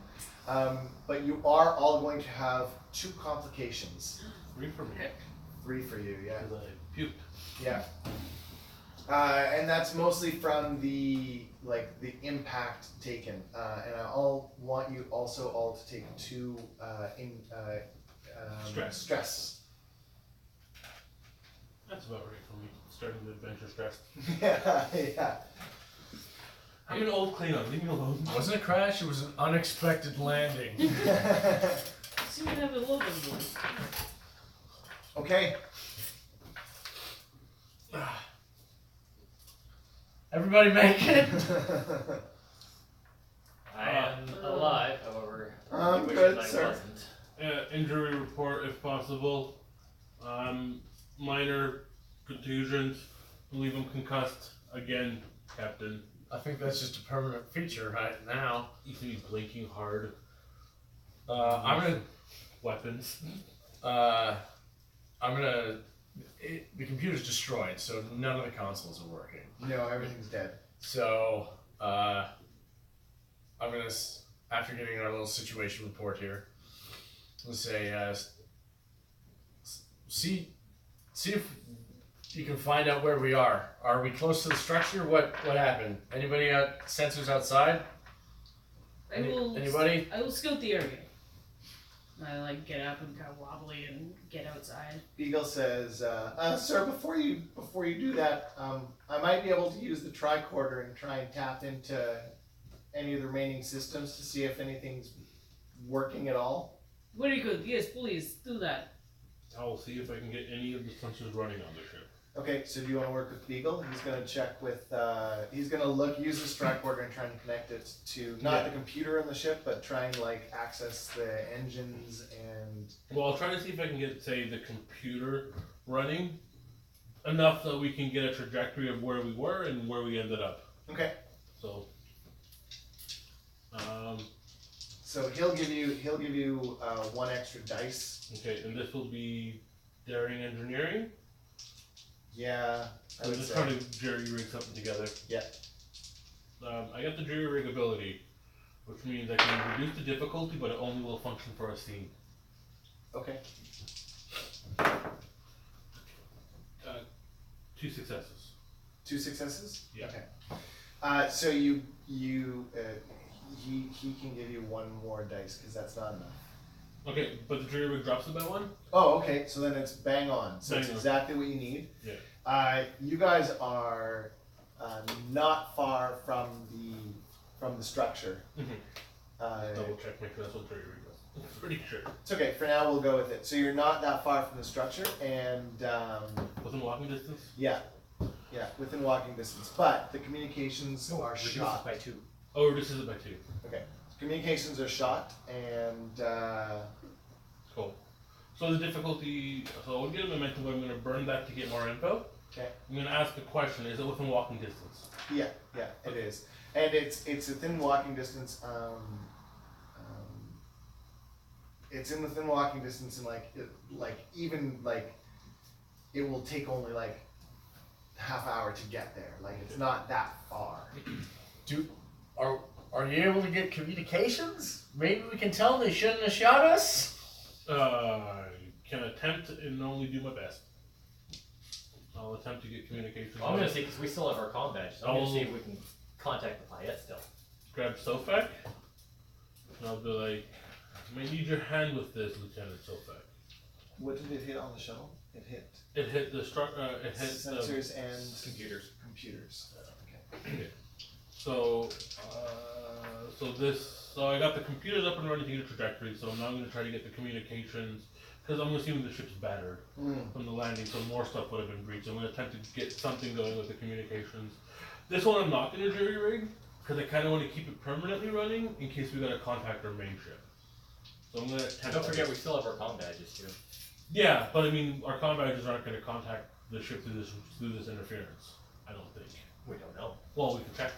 But you are all going to have 2 complications. 3 for me. 3 for you, yeah. Because I puked. Yeah. And that's mostly from the impact taken. And I want you also all to take 2 stress. That's about right for me. Starting the adventure stressed. Yeah. I'm an old Klingon, leave me alone. It wasn't a crash, it was an unexpected landing. So we have a little bit of one. Okay. Everybody make it? I am alive, however. I'm I wish good, I sir. wasn't. Injury report if possible. Minor contusions. Believe I'm concussed again, Captain. I think that's just a permanent feature right now. You see me blinking hard. I'm Weapons. gonna. The computer's destroyed, so none of the consoles are working. No, everything's dead. So, I'm gonna, after getting our little situation report here, let's say, see if you can find out where we are. Are we close to the structure? What happened? Anybody got sensors outside? Anybody? I will scout the area. I like get up and kind of wobbly and get outside. Beagle says, "Sir, before you do that, I might be able to use the tricorder and try and tap into any of the remaining systems to see if anything's working at all." Very good. Yes, please do that. I'll see if I can get any of the sensors running on the ship. Okay, so do you want to work with Beagle? He's going to check with, he's going to use his tricorder and try and connect it to, not the computer on the ship, but try and like access the engines and... Well, I'll try to see if I can get, say, the computer running enough that we can get a trajectory of where we were and where we ended up. Okay. So, So he'll give you 1 extra dice. okay, and this will be daring engineering. Yeah, I I'm would just say. trying to jerry-rig something together. Yeah. I got the jerry-rig ability, which means I can reduce the difficulty, but it only will function for a scene. Okay. 2 successes. 2 successes? Yeah. Okay. So he can give you 1 more dice because that's not enough. Okay, but the jerry-rig drops it by 1? Oh, okay. So then it's bang on. So Bang it's on. exactly what you need. Yeah. You guys are not far from the structure. Double check, make sure that's what jerry-rig does. Pretty sure. It's okay. For now, we'll go with it. So you're not that far from the structure, and Within walking distance? yeah, within walking distance. But the communications are Reduce it shot. by 2. Oh, reduces it by 2. Okay. Communications are shot, and Cool. So the difficulty, so I'll get a momentum, but I'm going to burn that to get more info. okay. I'm going to ask a question, is it within walking distance? Yeah, it is, and it's within walking distance. it's in within walking distance, and it will take only like half hour to get there. Like it's not that far. Are you able to get communications? Maybe we can tell them they shouldn't have shot us? I can attempt and only do my best. I'll attempt to get communication. I'm gonna see, because we still have our comm badges. I'm gonna see if we can contact the Payette still. Grab Sofak, and I'll be like, I may need your hand with this, Lieutenant Sofak. What did it hit on the shuttle? It hit the sensors and Computers. Okay. So I got the computers up and running to get a trajectory. So now I'm going to try to get the communications, because I'm assuming the ship's battered from the landing, so more stuff would have been breached. I'm going to attempt to get something going with the communications. This one I'm not going to jury rig, because I kind of want to keep it permanently running in case we got to contact our main ship. So I'm going to attempt. Don't forget, we still have our comm badges too. Yeah, but I mean, our comm badges aren't going to contact the ship through this interference. I don't think. We don't know. Well, we can check.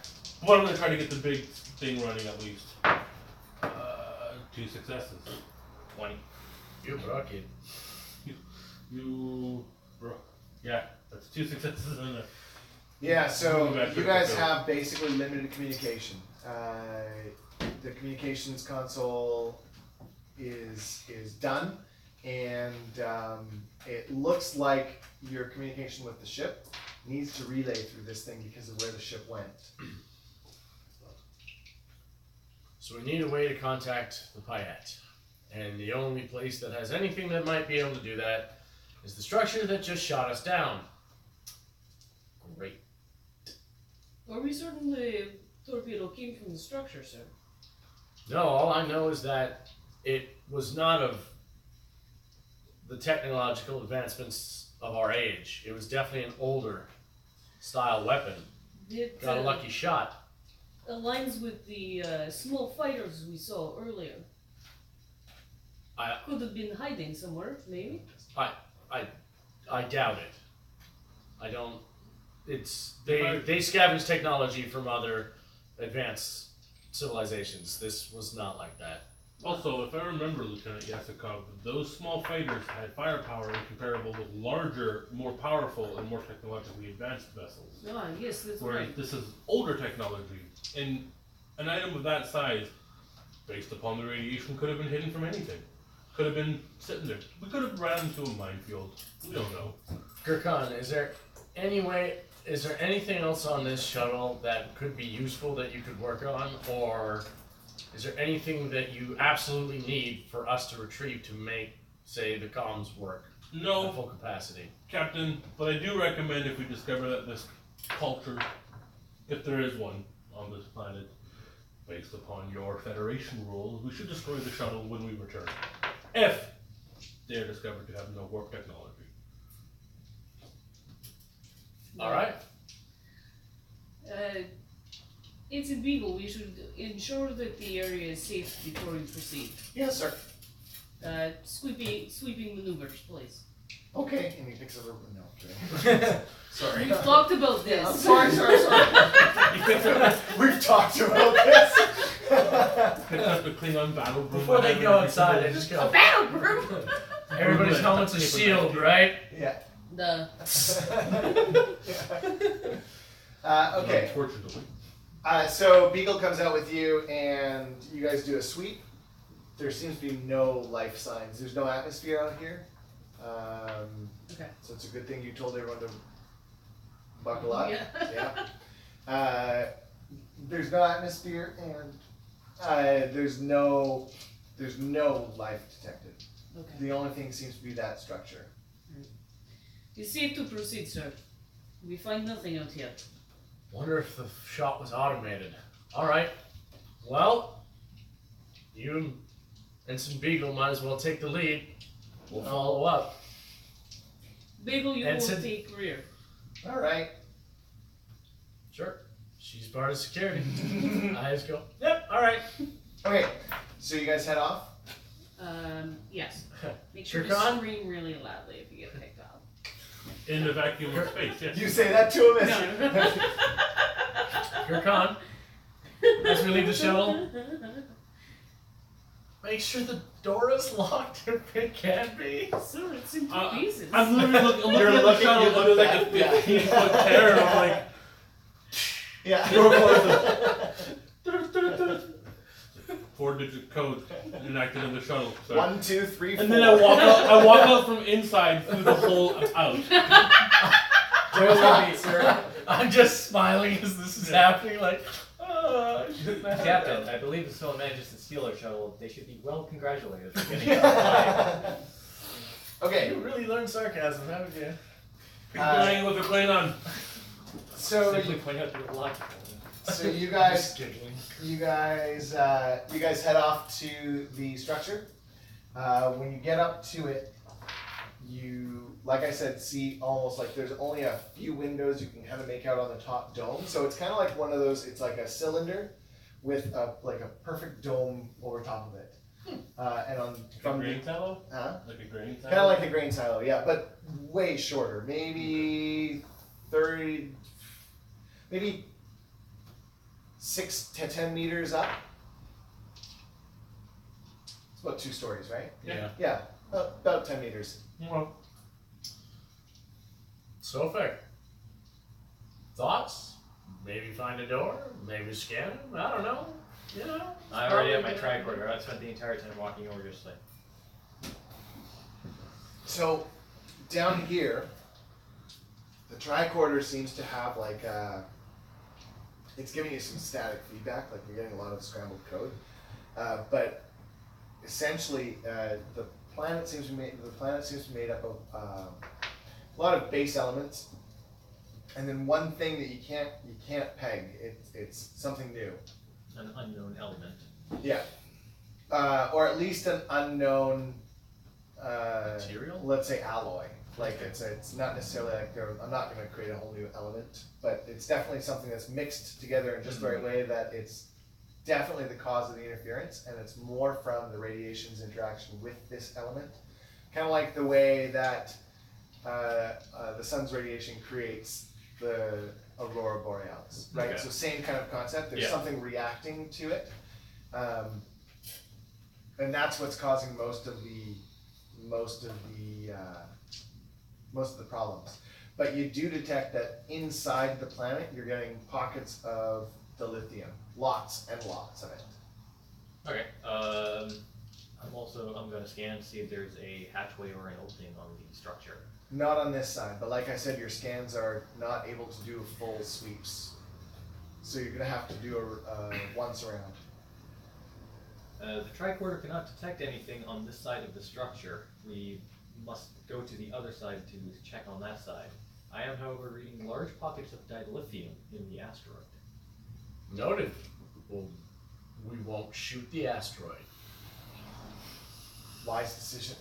But I'm going to try to get the big thing running at least. 2 successes. 20. You rocket. Yeah, that's 2 successes and a... Yeah, so Moving back you to guys the- have basically limited communication. The communications console is done, and it looks like your communication with the ship needs to relay through this thing because of where the ship went. So we need a way to contact the Payette. And the only place that has anything that might be able to do that is the structure that just shot us down. Great. Are we certain the torpedo came from the structure, sir? No, all I know is that it was not of the technological advancements of our age. It was definitely an older style weapon. It Got a lucky shot. aligns with the small fighters we saw earlier. Could have been hiding somewhere, maybe. I doubt it. I don't. It's they scavenge technology from other advanced civilizations. This was not like that. Also, if I remember, Lieutenant Yasikov, those small fighters had firepower incomparable with larger, more powerful, and more technologically advanced vessels. Ah, yes, that's Whereas right. this is older technology, and an item of that size, based upon the radiation, could have been hidden from anything. Could have been sitting there. We could have ran into a minefield. We don't know. Gurkhan, is there anything else on this shuttle that could be useful that you could work on, or is there anything that you absolutely need for us to retrieve to make, say, the comms work at No, full capacity? Captain, but I do recommend if we discover that this culture, if there is one on this planet, based upon your Federation rules, we should destroy the shuttle when we return. If they are discovered to have no warp technology. All right. It's a Beagle. We should ensure that the area is safe before we proceed. Yes, sir. Sweeping maneuvers, please. Okay. And he picks up a no. Okay. Sorry. We've talked about this. I'm sorry. We've talked about this. Picked up the Klingon battle broom. Before they go outside, I just A go. battle broom. Everybody's helmets are sealed, right? Yeah. The Okay. Unfortunately. So Beagle comes out with you, and you guys do a sweep. There seems to be no life signs. There's no atmosphere out here. Okay. So it's a good thing you told everyone to buckle up. Yeah. Yeah. There's no atmosphere, and there's no life detected. Okay. The only thing seems to be that structure. It's safe to proceed, sir. We find nothing out here. Wonder if the shot was automated. All right. Well, you and Ensign Beagle might as well take the lead. We'll follow up. Beagle, you Ensign. will take rear. All right. Sure. She's part of security. I just go, yep, all right. Okay. So you guys head off. Yes. Make sure to Kirkon? scream really loudly if you get picked up. In the vacuum of space, yes. You say that to him. No. Gurkhan, as we leave the shuttle, make sure the door is locked if it can be. So it's in two pieces. I'm literally looking You're at the looking- shuttle you look under like a back, yeah. 15-foot tear, and I'm like, Yeah. door closes. 4-digit code enacted in the shuttle. Sorry. 1, 2, 3, 4. And then I walk out from inside through the hole out. Sir, I'm just smiling as this is happening, like, oh, I shouldn't have Captain, done I believe if someone manages to steal our shuttle, they should be well congratulated for getting it alive. that. Okay, You really learned sarcasm, haven't you? Playing with the Klingon. so Simply point out the logical. so you guys Just giggling. you guys head off to the structure. When you get up to it, you, like I said, see almost like there's only a few windows you can kind of make out on the top dome. So it's kind of like one of those. It's like a cylinder with a perfect dome over top of it. And on Like a from grain silo? huh? Like a grain silo? Kind of like the grain silo, yeah, but way shorter. Maybe 30, maybe 6 to 10 meters up. It's about 2 stories, right? Yeah. Yeah, about 10 meters. Well, so fair. Thoughts? Maybe find a door. Maybe scan it. I don't know. You know. I already have my tricorder. I spent the entire time walking over just like. So down here, the tricorder seems to have like it's giving you some static feedback, like you're getting a lot of scrambled code. But essentially, the planet seems to be made up of a lot of base elements, and then one thing that you can't peg. It's something new. An unknown element. Yeah, or at least an unknown Material? Let's say alloy. Like it's not necessarily like I'm not going to create a whole new element, but it's definitely something that's mixed together in just the right way that it's definitely the cause of the interference, and it's more from the radiation's interaction with this element. Kind of like the way that the sun's radiation creates the aurora borealis, right? Okay. So same kind of concept. There's Yeah. something reacting to it, and that's what's causing most of the problems. But you do detect that inside the planet, you're getting pockets of dilithium, lots and lots of it. Okay. I'm going to scan to see if there's a hatchway or an opening on the structure. Not on this side, but like I said, your scans are not able to do full sweeps, so you're gonna have to do a once around. The tricorder cannot detect anything on this side of the structure. We must go to the other side to check on that side. I am, however, reading large pockets of dilithium in the asteroid. Noted. Well, we won't shoot the asteroid. Wise decision.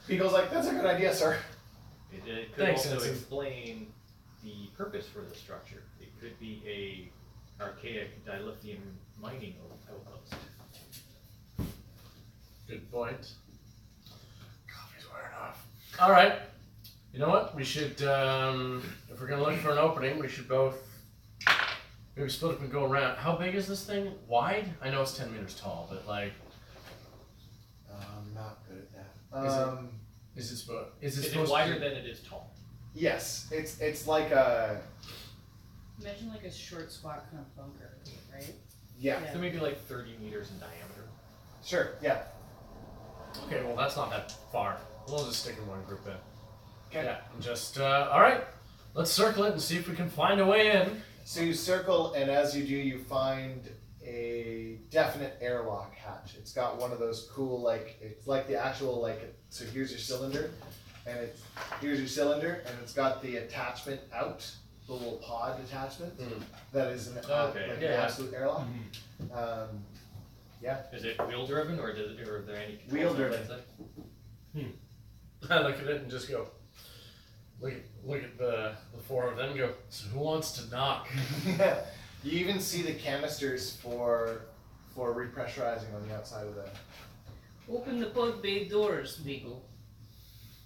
Beagle's like, that's a good idea, sir. It could Thanks, also Ensign. explain the purpose for the structure. It could be a archaic dilithium mining outpost. Good point. Coffee's wearing off. All right. You know what? We should, if we're gonna look for an opening, we should both maybe split up and go around. How big is this thing? Wide? I know it's 10 meters tall, but like, I'm not good at that. is it supposed? Is it supposed wider to? than it is tall? Yes, it's like a Imagine like a short, squat kind of bunker, right? yeah. So maybe like 30 meters in diameter. Sure, yeah. Okay, well that's not that far. We'll just stick in one group then. Okay. Yeah, and just all right. Let's circle it and see if we can find a way in. So you circle, and as you do, you find a definite airlock hatch. It's got one of those cool, like, it's like the actual, like, so here's your cylinder, and it's got the attachment out, the little pod attachment, that is an, Okay, like yeah. an absolute airlock. Yeah. Is it wheel driven or are there any controls Wheel on driven. that side? I look at it and just go. Look at the four of them and go. So who wants to knock? You even see the canisters for repressurizing on the outside of the. Open the pod bay doors, Beagle.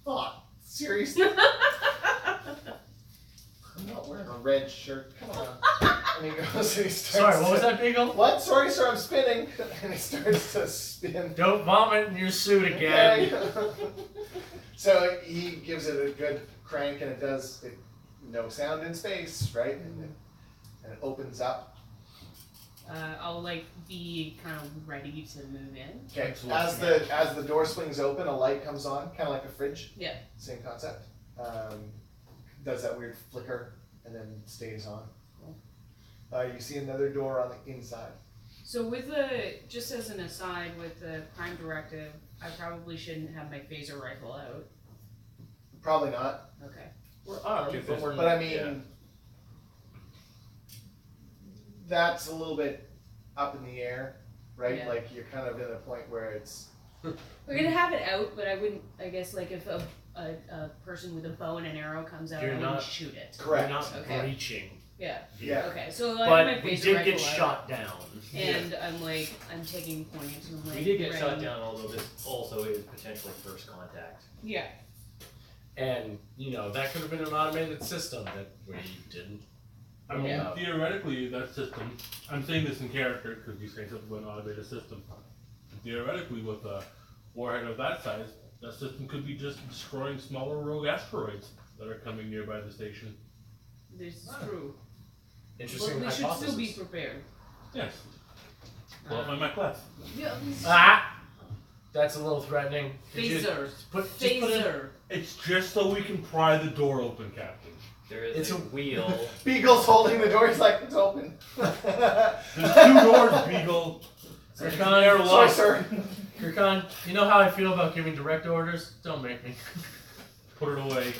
Oh, seriously? I'm not wearing a red shirt. Come on. And he goes and he starts. Sorry, what was that, Beagle? What? Sorry, sir, I'm spinning. And he starts to spin. Don't vomit in your suit again. Okay. So he gives it a good crank, and it does no sound in space, right? And it opens up. I'll like be kind of ready to move in. Okay. As the door swings open, a light comes on, kind of like a fridge. Yeah. Same concept. Does that weird flicker and then stays on. You see another door on the inside. So just as an aside, with the crime directive, I probably shouldn't have my phaser rifle out. Probably not. Okay. We're armed, but we're But I mean, yeah. that's a little bit up in the air, right? Yeah. Like you're kind of in a point where it's. We're gonna have it out, but I wouldn't. I guess like if a person with a bow and an arrow comes out, You're I wouldn't not- shoot it. Correct. We're not Okay. breaching. Yeah. Yeah. Okay. So I have my But we phaser did rifle get out, shot down. and I'm taking points. And I'm like, We did get ready. shot down, although this also is potentially first contact. Yeah. And, that could have been an automated system that we didn't. I mean, Yeah. theoretically, that system, I'm saying this in character because you say something about an automated system. Theoretically, with a warhead of that size, that system could be just destroying smaller rogue asteroids that are coming nearby the station. This is true. Interesting But we should hypothesis. still be prepared. Yes. Pull up my Macbeth. Yeah. Ah! That's a little threatening. Could you Phaser. just put it- Phaser. It's just so we can pry the door open, Captain. There is It's a a- wheel. Beagle's holding the door. He's like, it's open. There's two doors, Beagle. They're Kirkan, Sorry, sir. Kirkan, you know how I feel about giving direct orders? Don't make me. Put it away.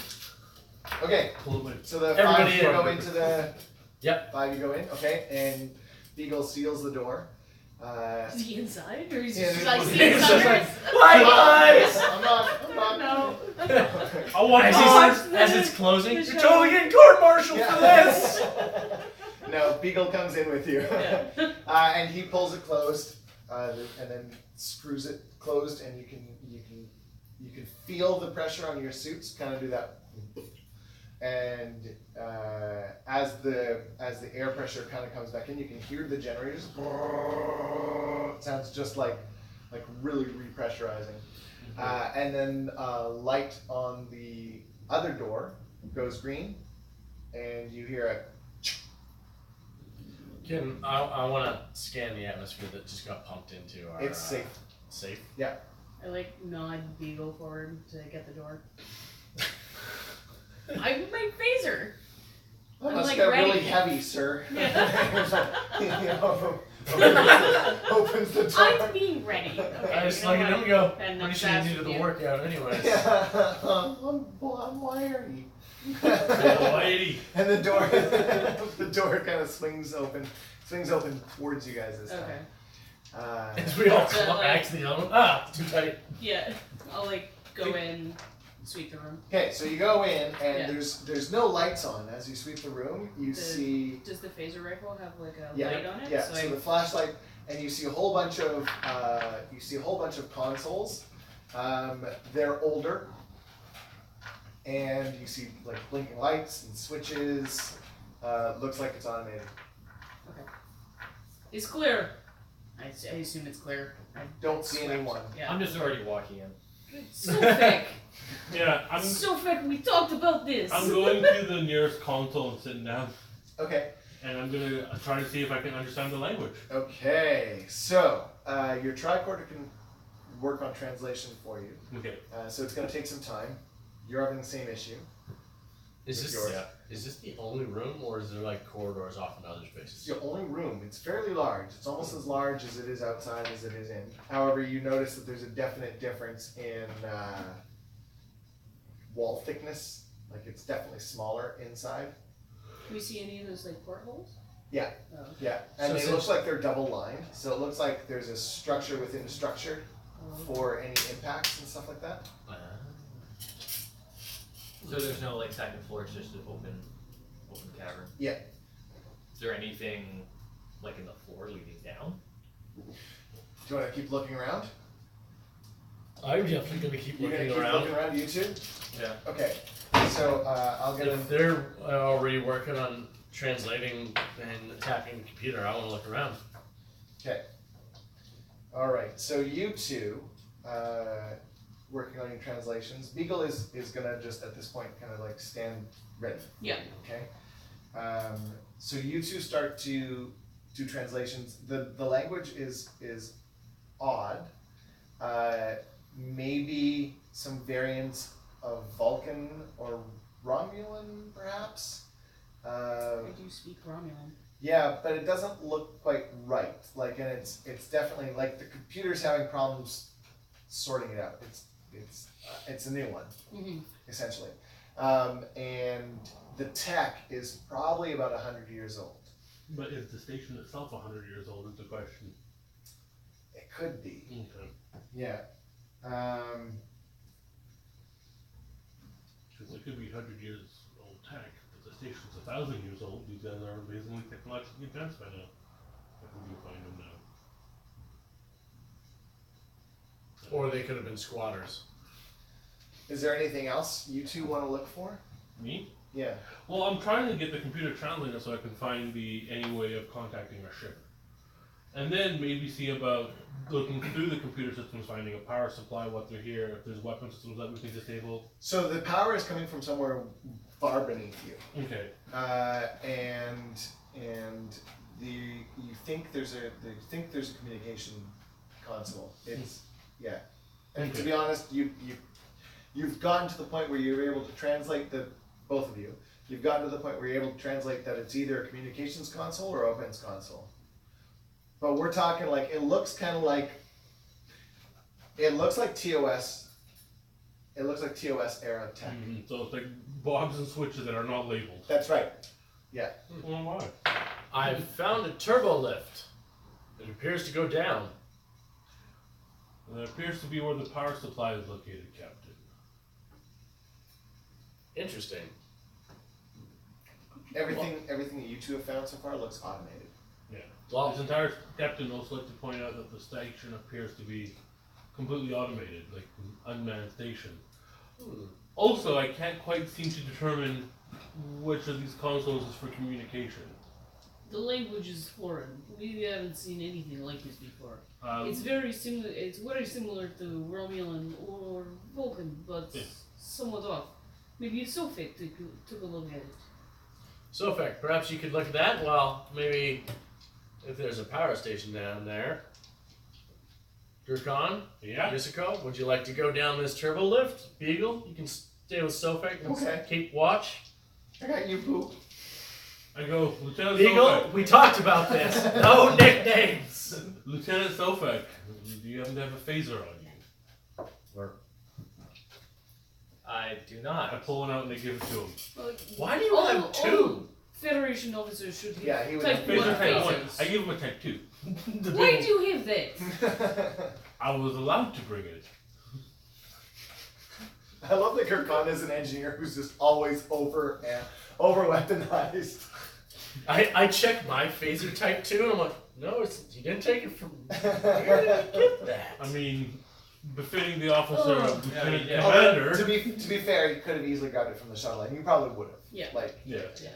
Okay. Pull it away. So the Everybody five you in. go into the. Yep. 5 you go in. Okay. And Beagle seals the door. Is he inside, or is he Yeah, just there's like one- seeing He's just suckers? Bye, guys! I'm not. No. I want As it's closing, The you're show. totally getting court-martialed for this! No, Beagle comes in with you. Yeah. And he pulls it closed, and then screws it closed, and you can feel the pressure on your suits kind of do that. And as the air pressure kind of comes back in, you can hear the generators. It sounds just like really repressurizing. And then light on the other door goes green, and you hear a. I want to scan the atmosphere that just got pumped into our... It's safe. Safe? I like nod Beagle forward to get the door. I my phaser. That I'm must like get ready. really heavy, sir. Yeah. Opens the door. I'm being ready. Okay, I just you know look at him what? and go, And pretty that's sure you fast needed with the you. workout anyways. Yeah. I'm wiry. lady. And the door kind of swings open towards you guys this time. Okay. As we all So, like- back to the other one. Too tight. Yeah. I'll like go in, sweep the room. Okay, so you go in and Yeah. there's no lights on. As you sweep the room, you see Does the phaser rifle have like a yeah, light on it? yeah. So So the flashlight, and you see a whole bunch of consoles. They're older, and you see like blinking lights and switches. Looks like it's automated. it's clear. I assume it's clear. I Don't see anyone. Yeah. I'm just already walking in. Sofik. Yeah, I'm Sofik, we talked about this. I'm going to the nearest console and sitting down, Okay. and I'm gonna try to see if I can understand the language. Okay. So your tricorder can work on translation for you. Okay. So it's going to take some time. You're having the same issue. Is With this, yours. is this the only room, or is there like corridors off in other It's spaces? your only room. It's fairly large. It's almost as large as it is outside as it is in. However, you notice that there's a definite difference in wall thickness. Like it's definitely smaller inside. Can we see any of those like portholes? Yeah. Oh. Yeah, and So they since- look like they're double lined. So it looks like there's a structure within a structure for any impacts and stuff like that. So there's no like second floor, it's just an open cavern. Yeah. Is there anything like in the floor leading down? Do you want to keep looking around? I'm definitely gonna keep You're gonna looking keep around. looking around, you two? Yeah. Okay. So I'll get If they're already working on translating and attacking the computer, I want to look around. Okay. All right. So you two, working on your translations. Beagle is gonna just at this point kind of like stand ready. Yeah. Okay. So you two start to do translations. The language is odd. Maybe some variants of Vulcan or Romulan, perhaps. I do speak Romulan. Yeah, but it doesn't look quite right. Like, and it's definitely like the computer's having problems sorting it out. It's a new one, Mm-hmm. essentially, and the tech is probably about 100 years old. But is the station itself 100 years old is the question. It could be. Okay. Yeah. Because it could be 100 years old tech, but the station's 1,000 years old. These guys are amazingly technologically advanced by now. If we can find them now. Or they could have been squatters. Is there anything else you two want to look for? Me? Yeah. Well, I'm trying to get the computer translator so I can find any way of contacting our ship. And then maybe see about looking through the computer systems, finding a power supply, what they're here, if there's weapon systems that we can disable. So the power is coming from somewhere far beneath you. Okay. And you think there's a communication console. It's yeah. And to Okay. be honest, you've gotten to the point where you're able to translate both of you. You've gotten to the point where you're able to translate that it's either a communications console or a weapons console. But we're talking like it looks like TOS. It looks like TOS era tech. Mm-hmm. So it's like bobs and switches that are not labeled. That's right. Yeah. Well, why? I've found a turbo lift. It appears to go down. It appears to be where the power supply is located, Captain. Interesting. Everything that you two have found so far looks automated. Yeah. Well, This entire captain also like to point out that the station appears to be completely automated, like an unmanned station. Also, I can't quite seem to determine which of these consoles is for communication. The language is foreign. We haven't seen anything like this before. It's Um, very similar. It's very similar to Romulan or Vulcan, but Yeah. somewhat off. Maybe Sophic took a look at it. Sofek, perhaps you could look at that. Well, maybe if there's a power station down there. Gurkhan, yeah. Yasuko, would you like to go down this turbo lift? Beagle, you can stay with Sofek and Okay. keep watch. I got you, Poop. I go, Lieutenant Beagle, Sofek. we talked about this. No nicknames. Lieutenant Sofek, do you happen to have a phaser on you? I do I not. pull one out and I give it to him. Well, Why do you have two? all Federation officers should have Yeah, he would type have Phaser one type 1. phasers. I give him a type 2. Why do you have that? I was allowed to bring it. I love that Gurkhan is an engineer who's just always over weaponized. I checked my phaser type 2 and I'm like, no, you didn't take it from where did you get that? I mean, befitting the officer of Lieutenant yeah. Commander. To be fair, he could have easily grabbed it from the shuttle, and you probably would have. Yeah. Like, Yeah. Yeah.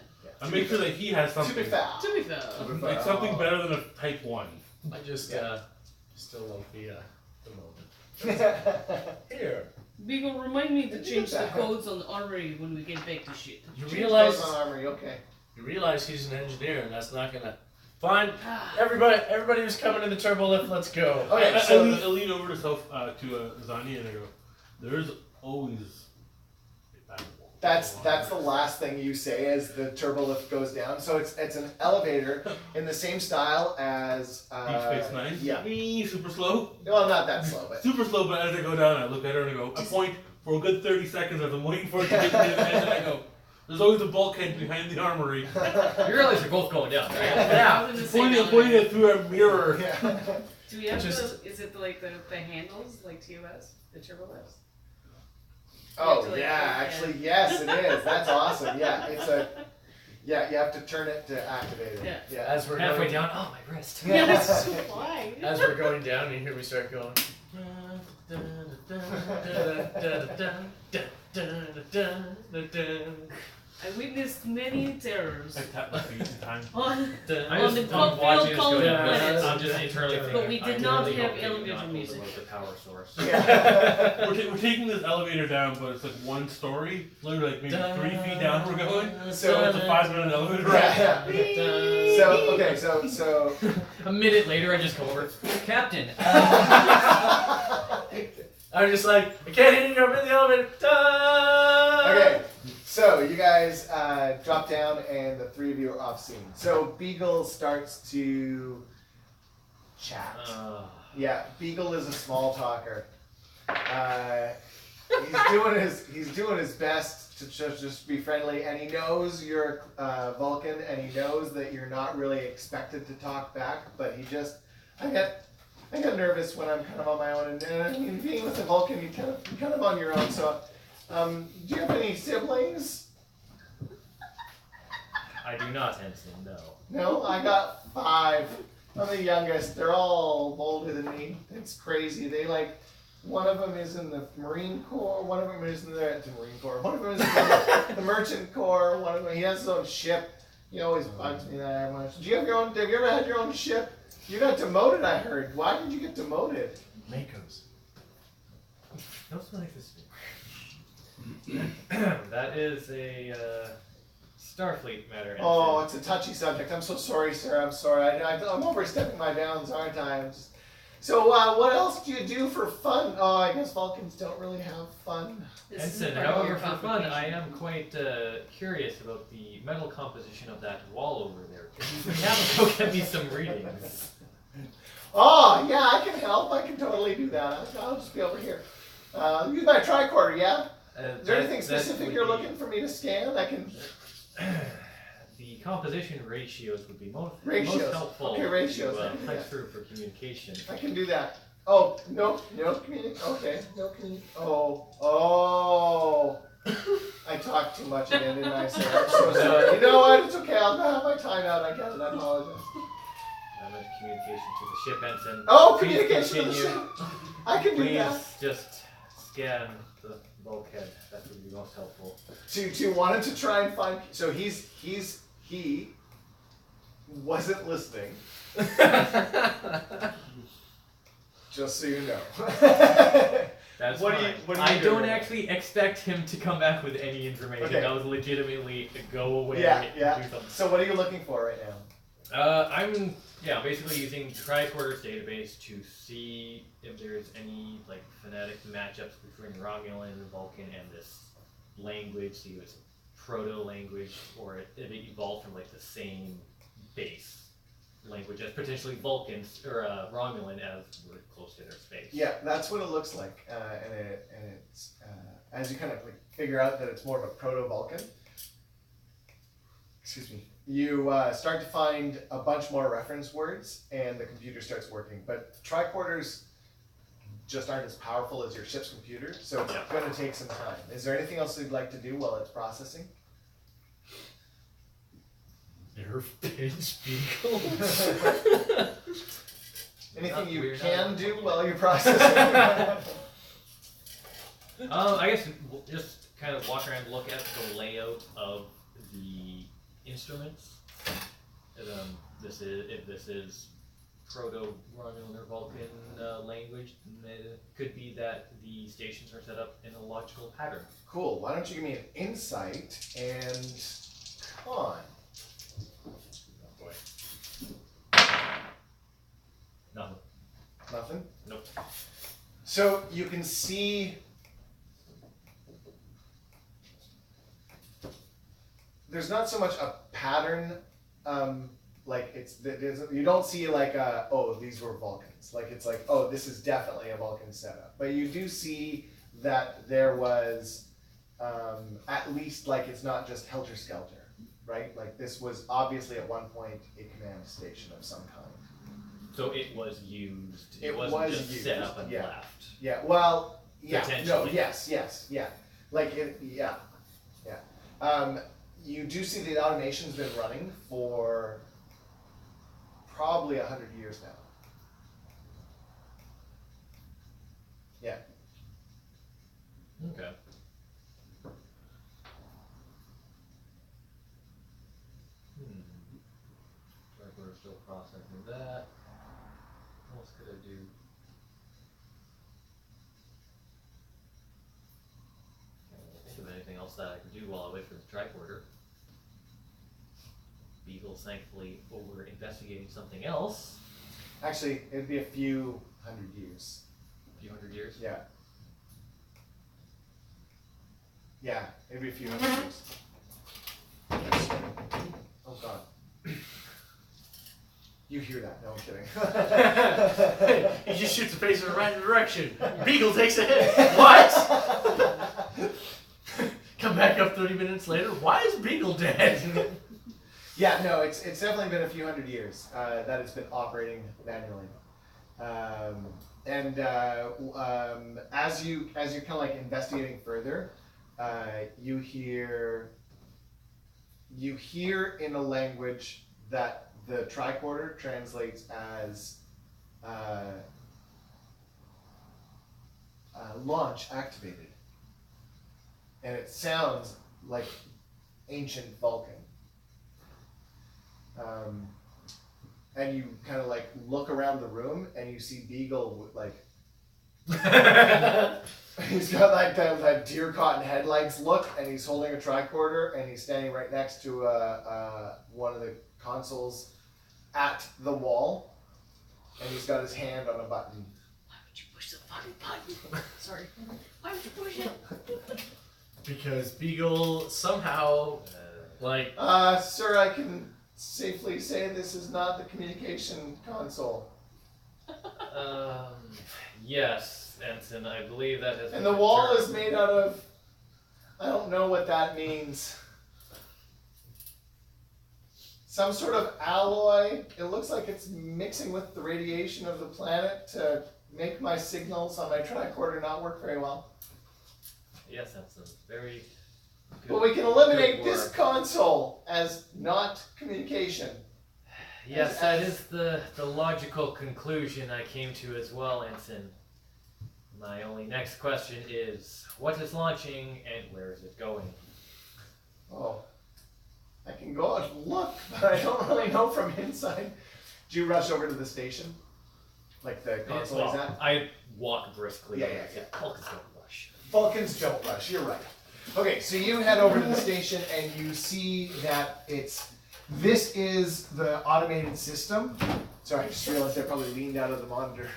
I make sure that he has to something. be fair. To be fair. Like something better than a type 1. I just Yeah. still like the moment. Here. Beagle, remind me to Did you change get the that? codes on the armory when we get back to shit. You Change realize those on armory, okay. he's an engineer and that's not gonna fine. Everybody who's coming in the turbo lift, let's go. Okay, I so lean over to Zani and I go, there's always a bad wall. that's the last thing you say as the turbo lift goes down. So it's an elevator in the same style as Deep Space Nine. Yeah. Wee, super slow. Well, not that slow, but Super slow, but as I go down, I look at her and I go, I point for a good 30 seconds as I'm waiting for it to get to the end, and I go, there's always a bulkhead behind the armory. You realize you're both going down, right? Yeah. I was gonna say Pointing elevator. it through a mirror. yeah. Do we have Just- is it like the handles, like TOS, the turbo lifts? Oh Like, yeah, actually yes, it is. That's awesome. Yeah, you have to turn it to activate it. Yeah. As we're Halfway going down, oh, my wrist. Yeah, that's why. as we're going down, you hear me start going. I witnessed many terrors I tapped my feet in time. on I'm the watching this go cold down. planets. I'm just internally thinking. But we I did not really have hope they do elevator not music. overload the power source. We're taking this elevator down, but it's like one story, literally like maybe 3 feet down we're going. So it's a 5-minute elevator ride. Yeah. So okay, so A minute later, I just come over, Captain. I'm just like, I can't hear you, I'm in the elevator. okay, so you guys drop down, and the three of you are off scene. So Beagle starts to chat. Yeah, Beagle is a small talker. He's doing his best to just be friendly, and he knows you're Vulcan, and he knows that you're not really expected to talk back. But I get nervous when I'm kind of on my own, and being with a Vulcan, you're kind of on your own. So, do you have any siblings? I do not, Ensign, no. No, I got 5. I'm the youngest. They're all older than me. It's crazy. One of them is in the Marine Corps. One of them is in the Marine Corps. One of them is in the Merchant Corps. One of them, he has his own ship. He always bugs me that much. Have you ever had your own ship? You got demoted, I heard. Why did you get demoted? Makos. Don't like this. That is a Starfleet matter. Ensign. Oh, it's a touchy subject. I'm so sorry, sir. I'm sorry. I'm overstepping my bounds, aren't I? So, what else do you do for fun? Oh, I guess Vulcans don't really have fun. Ensign, however, for fun, I am quite curious about the metal composition of that wall over there. Can you have a go get me some readings? Oh, yeah, I can help. I can totally do that. I'll just be over here. Use my tricorder, yeah? Is there anything specific you're looking for me to scan? I can... The composition ratios would be most Ratios. helpful Okay, ratios. to I can do punch that. through for communication. I can do that. Oh, no communication. Okay, no communication. Oh. I talked too much again, didn't I, sir? I'm so sorry. You know what? It's okay. I'll have my time out. I get it. I apologize. I meant communication to the ship, Ensign. Oh, Please communication to the continue. ship. I can do Please that. just scan the bulkhead. That would be most helpful. To wanted to try and find. So he wasn't listening. Just so you know. That's What fine. do you- what do you I do don't with it? actually expect him to come back with any information. Okay. That was legitimately a go away Yeah, and yeah. do something. So what are you looking for right now? I'm basically using Tricorder's database to see if there's any like phonetic matchups between Romulan and Vulcan and this language. See if it's proto language or if it evolved from like the same base language as potentially Vulcans or Romulan as we're close to their space. Yeah, that's what it looks like, and it's as you kind of like figure out that it's more of a proto-Vulcan. Excuse me. You start to find a bunch more reference words, and the computer starts working. But tricorders just aren't as powerful as your ship's computer, so it's going to take some time. Is there anything else you'd like to do while it's processing? Nerf pinch Beagle. Anything you Weird. can do while you're processing? I guess we'll just kind of walk around and look at the layout of the instruments. If this is Proto-Romulan or Vulcan language, then it could be that the stations are set up in a logical pattern. Cool. Why don't you give me an insight and con? Oh boy. Nothing. Nothing? Nope. So you can see there's not so much a pattern, like you don't see like oh, these were Vulcans. Like it's like, oh, this is definitely a Vulcan setup. But you do see that there was at least like it's not just helter skelter, right? Like this was obviously at one point a command station of some kind. So it was used. It wasn't was just used, set up and yeah. left. Yeah, well, yeah, no, Potentially. yes, yeah. Like, yeah. You do see the automation's been running for probably 100 years now. Yeah. Okay. We're still processing that. What else could I do? Can't think of anything else that I could do while I wait for the tricorder. Beagle's thankfully over investigating something else. Actually, it'd be a few hundred years. A few hundred years? Yeah. Yeah, it'd be a few hundred years. Oh god. You hear that? No, I'm kidding. He just shoots a face in the right direction. Beagle takes a hit. What? Come back up 30 minutes later. Why is Beagle dead? Yeah, no, it's definitely been a few hundred years that it's been operating manually. As you're kind of like investigating further, you hear in a language that the tricorder translates as launch activated, and it sounds like ancient Vulcan. And you kind of like look around the room and you see Beagle with like he's got like that deer caught in headlights look, and he's holding a tricorder, and he's standing right next to one of the consoles at the wall, and he's got his hand on a button. Why would you push the fucking button? Sorry. Why would you push it? Because Beagle somehow, like... Sir, I can safely say this is not the communication console. Yes, Ensign, I believe that has And been the wall returned. is made out of... I don't know what that means. Some sort of alloy. It looks like it's mixing with the radiation of the planet to make my signals on my tricorder not work very well. Yes, Ensign, very good. But we can eliminate good this work. console as not communication. Yes, that is the logical conclusion I came to as well, Ensign. My only next question is, what is launching and where is it going? Oh, I can go out and look, but I don't really know from inside. Do you rush over to the station? Like the console is at? I walk briskly. Yeah, over. yeah, yeah. Vulcans don't rush. Vulcans don't rush, you're right. Okay, so you head over to the station and you see that this is the automated system. Sorry, I just realized I probably leaned out of the monitor.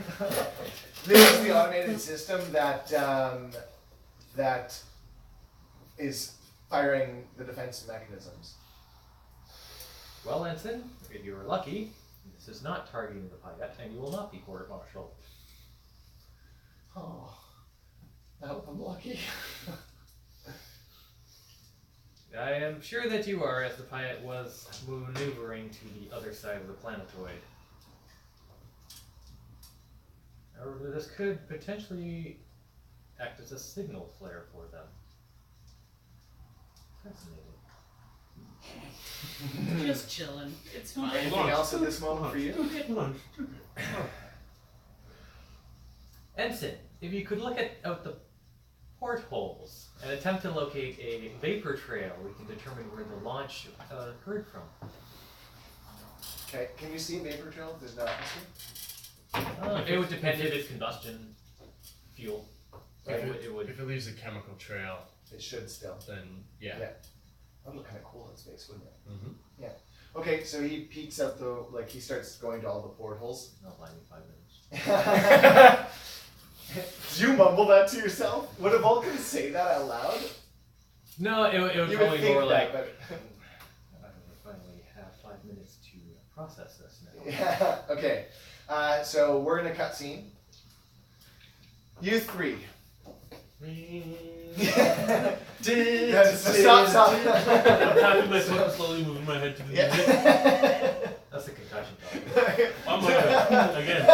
This is the automated system that is firing the defense mechanisms. Well, Ensign, if you are lucky, this is not targeting the Payette, and you will not be court-martialed. Oh, I hope I'm lucky. I am sure that you are, as the Payette was maneuvering to the other side of the planetoid. However, this could potentially act as a signal flare for them. Fascinating. Just chilling. It's fine. Anything else at this moment for you? Ensign, if you could look out the portholes and attempt to locate a vapor trail, we can determine where the launch occurred from. Okay, can you see a vapor trail? There's no atmosphere? It would depend if it's combustion fuel. If It would. it leaves a chemical trail, It should still. then yeah. Yeah. That would look kind of cool in space, wouldn't it? Mm-hmm. Yeah. Okay, so he peeks out he starts going to all the portholes. Not buying me 5 minutes. Did you mumble that to yourself? Would a Vulcan say that out loud? No, it would You probably would think more like, that, I finally have 5 minutes to process this now. but... Yeah, okay. So we're in a cutscene. You three. Stop. I'm tapping myself and slowly moving my head to the music. Yeah. That's the concussion talk. I'm like, again.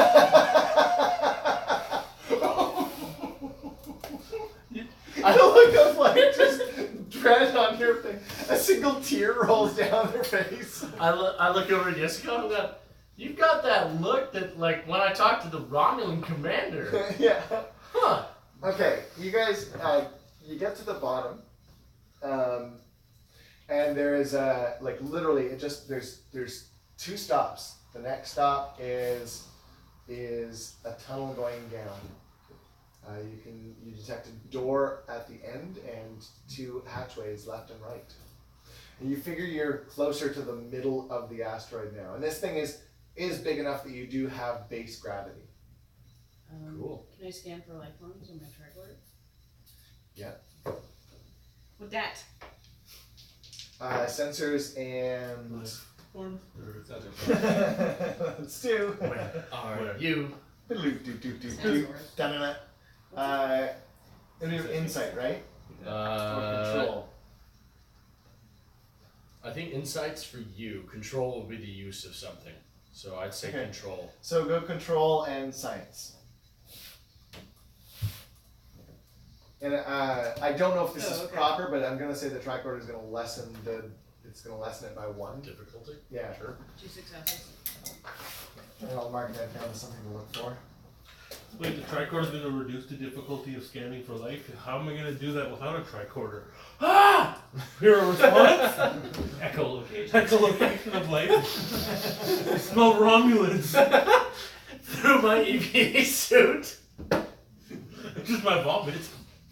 I look of like just dread on your face. A single tear rolls down their face. I look over at Jessica and go, you've got that look that, like, when I talked to the Romulan commander. Yeah. Huh. Okay, you guys, you get to the bottom, and there is like literally it just there's 2 stops. The next stop is a tunnel going down. You detect a door at the end and 2 hatchways left and right. And you figure you're closer to the middle of the asteroid now. And this thing is big enough that you do have base gravity. Cool. Can I scan for life forms on my tricorder? Yeah. With that. Sensors and Forms? Or is that let's do. Are you? Sensors. Da-na-na. It'll be insight, right? Or control. I think insight's for you. Control will be the use of something. So I'd say Okay. control. So go control and science. And I don't know if this is okay. proper, but I'm gonna say the tricorder is gonna lessen it by 1. Difficulty? Yeah. Sure. 2 successes. And I'll mark that down as something to look for. Wait, the tricorder is going to reduce the difficulty of scanning for life? How am I going to do that without a tricorder? Ah! Hear a response? Echolocation. Echolocation of life. I smell Romulans. Through my EVA suit. It's just my vomit.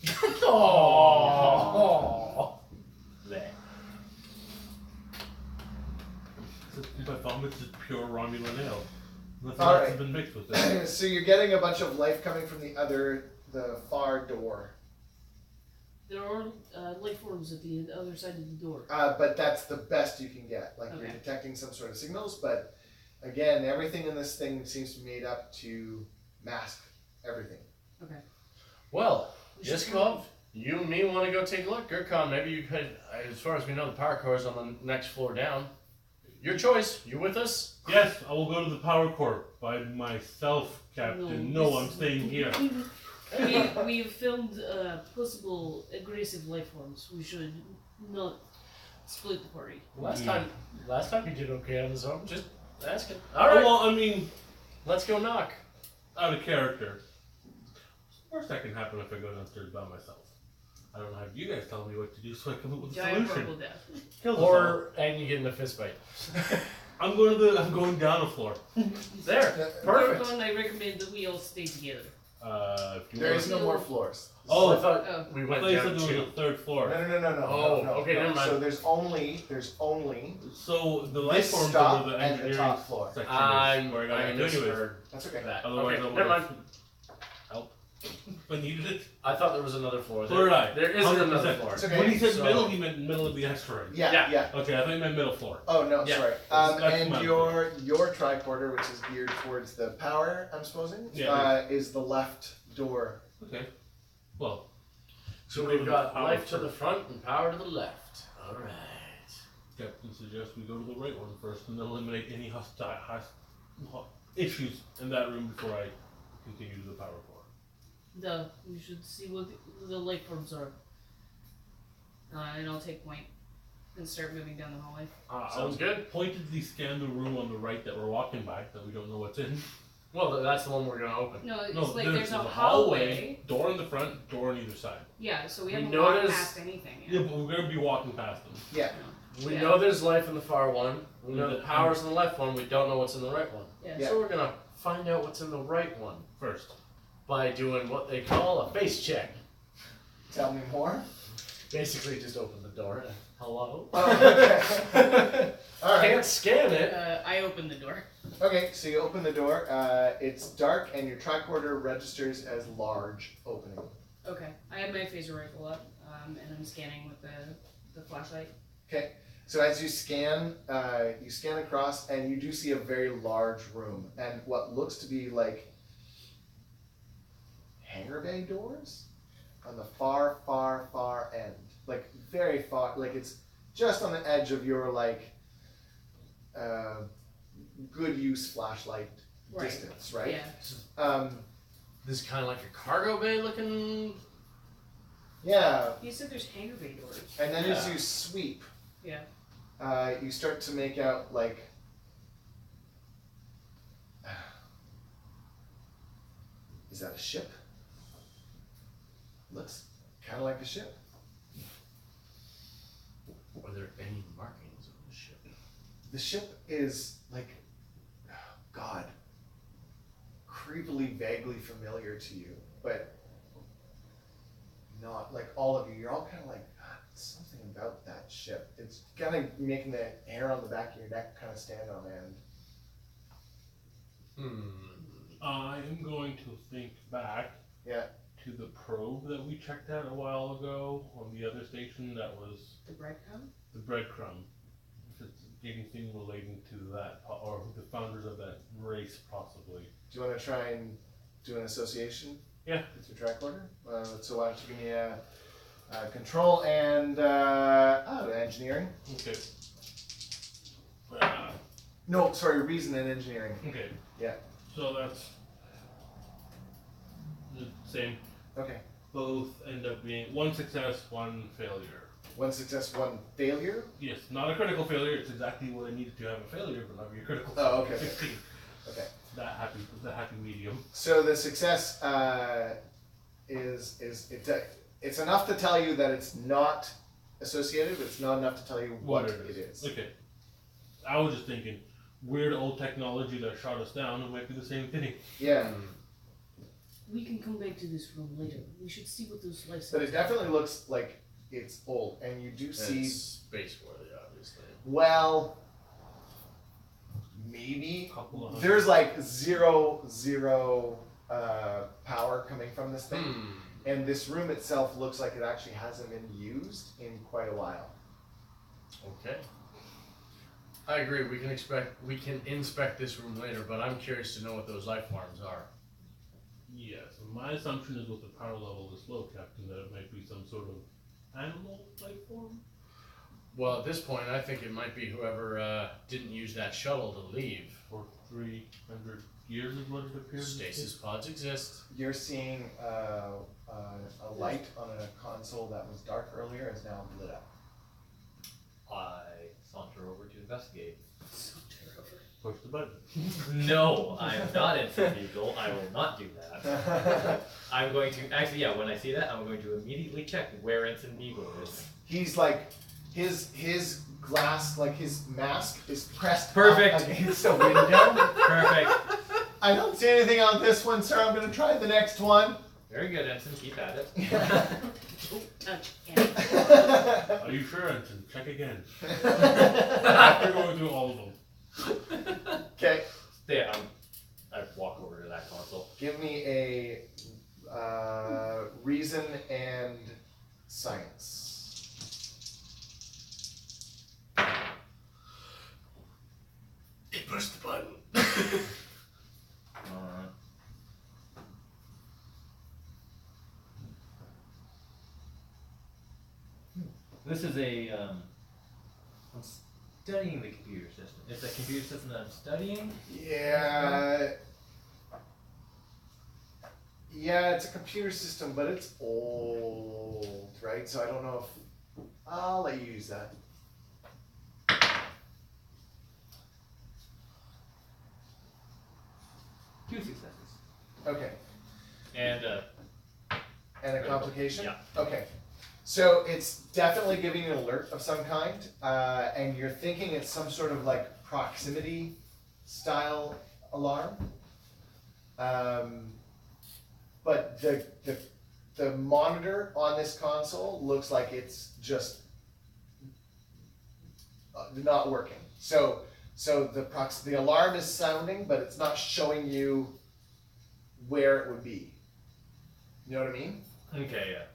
Aww. My vomit's just pure Romulan ale. Nothing All else right. has been mixed with it. So you're getting a bunch of life coming from the far door. There are life forms at the other side of the door. But that's the best you can get. Like you're Okay. detecting some sort of signals, but again, everything in this thing seems to be made up to mask everything. Okay. Well, We should Yiskov, you and me want to go take a look. Gurkhan, maybe you could, as far as we know, the power core is on the next floor down. Your choice. You with us? Yes, I will go to the power core by myself, Captain. No, I'm staying here. We've filmed possible aggressive life forms. We should not split the party. Last time you did okay on his own. Just asking. Oh, All right, well, I mean, let's go knock. out of character. Worst that can happen if I go downstairs by myself. I don't have you guys tell me what to do so I come up with a Giant solution. purple death. Kill us all. And you get in a fist fight. I'm going down a floor. There, perfect. Gurkhan, I recommend that we all stay together. If you There want. is no more floors. Oh, I thought Oh. we I went thought you down said there to. was a 3rd floor. No. Oh, no, okay, never mind. So there's only So the life this forms stop are the and the engineering top floor. section I is where I gotta get to anyways. misheard That's okay. that. Otherwise, Okay, I would never mind. help if I needed it. I thought there was another floor. So did I. There isn't another 100%. floor. It's okay. When he said So- middle, he meant middle of the asteroid. Yeah. Okay, I thought he meant middle floor. Oh no, Yeah. sorry. That's And my your tricorder, which is geared towards the power, I'm supposing, Yeah. is the left door. Okay. Well, So go we've to the got power life to first. the front and power to the left. All right. Captain suggests we go to the right one first and eliminate any issues in that room before I continue to the power core. We should see what the life forms are. And I'll take point and start moving down the hallway. Sounds good. Pointedly scan the room on the right that we're walking by that we don't know what's in. Well, that's the one we're gonna open. No, it's No, like there's a a hallway. door in the front, door on either side. Yeah, so we We haven't walked noticed- past anything Yeah, yet. but we're gonna be walking past them. Yeah. We Yeah. know there's life in the far one. We know the Yeah. power's in the left one. We don't know what's in the right one. Yeah. So we're gonna find out what's in the right one First. by doing what they call a face check. Tell me more. Basically, just open the door. And, hello. Oh, okay. All right. Can't scan it. I opened the door. Okay, so you open the door. It's dark, and your tricorder registers as large opening. Okay. I have my phaser rifle up, and I'm scanning with the flashlight. Okay. So as you scan across, and you do see a very large room, and what looks to be like hangar bay doors on the far, far, far end, like very far, like it's just on the edge of your good use flashlight Right. distance, right? Yeah. This is kind of like a cargo bay looking. Yeah, You said there's hangar bay doors. and then as Yeah. you sweep, Yeah. you start to make out like is that a ship? looks kind of like a ship. Are there any markings on the ship? The ship is like, oh God, creepily, vaguely familiar to you, but not like all of you. You're all kind of like, God, something about that ship. It's kind of making the hair on the back of your neck kind of stand on end. I am going to think back Yeah. to the probe that we checked out a while ago on the other station. That was The breadcrumb? the breadcrumb. If it's anything relating to that, or the founders of that race, possibly. Do you want to try and do an association? Yeah. With your tricorder? So why don't you give me a control and engineering? Okay. No, sorry, reason and engineering. Okay. Yeah. So that's the same. Okay. Both end up being 1 success, 1 failure. 1 success, 1 failure. Yes, not a critical failure. It's exactly what I needed to have a failure, but not be a critical. Oh, okay. 16. Okay. The happy medium. So the success it's enough to tell you that it's not associated, but it's not enough to tell you what it is. Okay. I was just thinking, weird old technology that shot us down. It might be the same thing. Yeah. We can come back to this room later. We should see what those lights But it definitely looks like it's old, and you do see. It's space-worthy, obviously. Well, maybe Couple of there's like zero power coming from this thing, and this room itself looks like it actually hasn't been used in quite a while. Okay. I agree. We can inspect this room later, but I'm curious to know what those life forms are. Yes, my assumption is with the power level this low, Captain, that it might be some sort of animal life form. Well, at this point, I think it might be whoever didn't use that shuttle to leave. For 300 years is what it appears. Stasis pods exist. You're seeing a light on a console that was dark earlier is now lit up. I saunter over to investigate. So terrible. Push the button. No, I am not Ensign Beagle. I will not do that. I'm going to actually, yeah. When I see that, I'm going to immediately check where Ensign Beagle is. He's like his glass, like his mask is pressed Perfect. up against a window. Perfect. I don't see anything on this one, sir. I'm going to try the next one. Very good, Ensign. Keep at it. Don't touch it. Are you sure, Ensign? Check again. After going through all of them. Okay. Yeah, I walk over to that console. Give me a reason and science. It pushed the button. This is I'm studying the computer system. It's a computer system that I'm studying. Yeah. Yeah, it's a computer system, but it's old, right? So I don't know if I'll let you use that. 2 successes. Okay. And And a complication? Yeah. Okay. So it's definitely giving you an alert of some kind, and you're thinking it's some sort of like proximity style alarm. But the monitor on this console looks like it's just not working. So the alarm is sounding, but it's not showing you where it would be. You know what I mean? okay, yeah.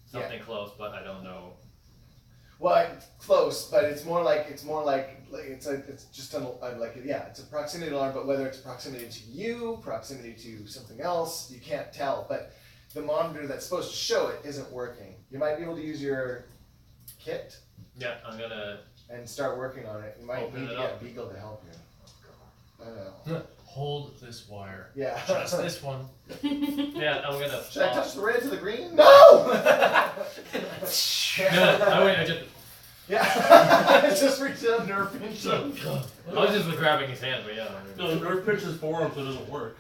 Something close, but I don't know. Well, close, but it's just it's a proximity alarm. But whether it's proximity to you, proximity to something else, you can't tell. But the monitor that's supposed to show it isn't working. You might be able to use your kit Yeah, I'm gonna. and start working on it. You might Open need it to get up. Beagle to help you. I don't know. Hold this wire. Yeah. Just this one. Yeah, I'm gonna. Should I touch the red to the green? No. No, I just. Yeah. Just reach under a pinch. I was just grabbing his hand, but yeah. No, the nerve pinch his forearm so it doesn't work.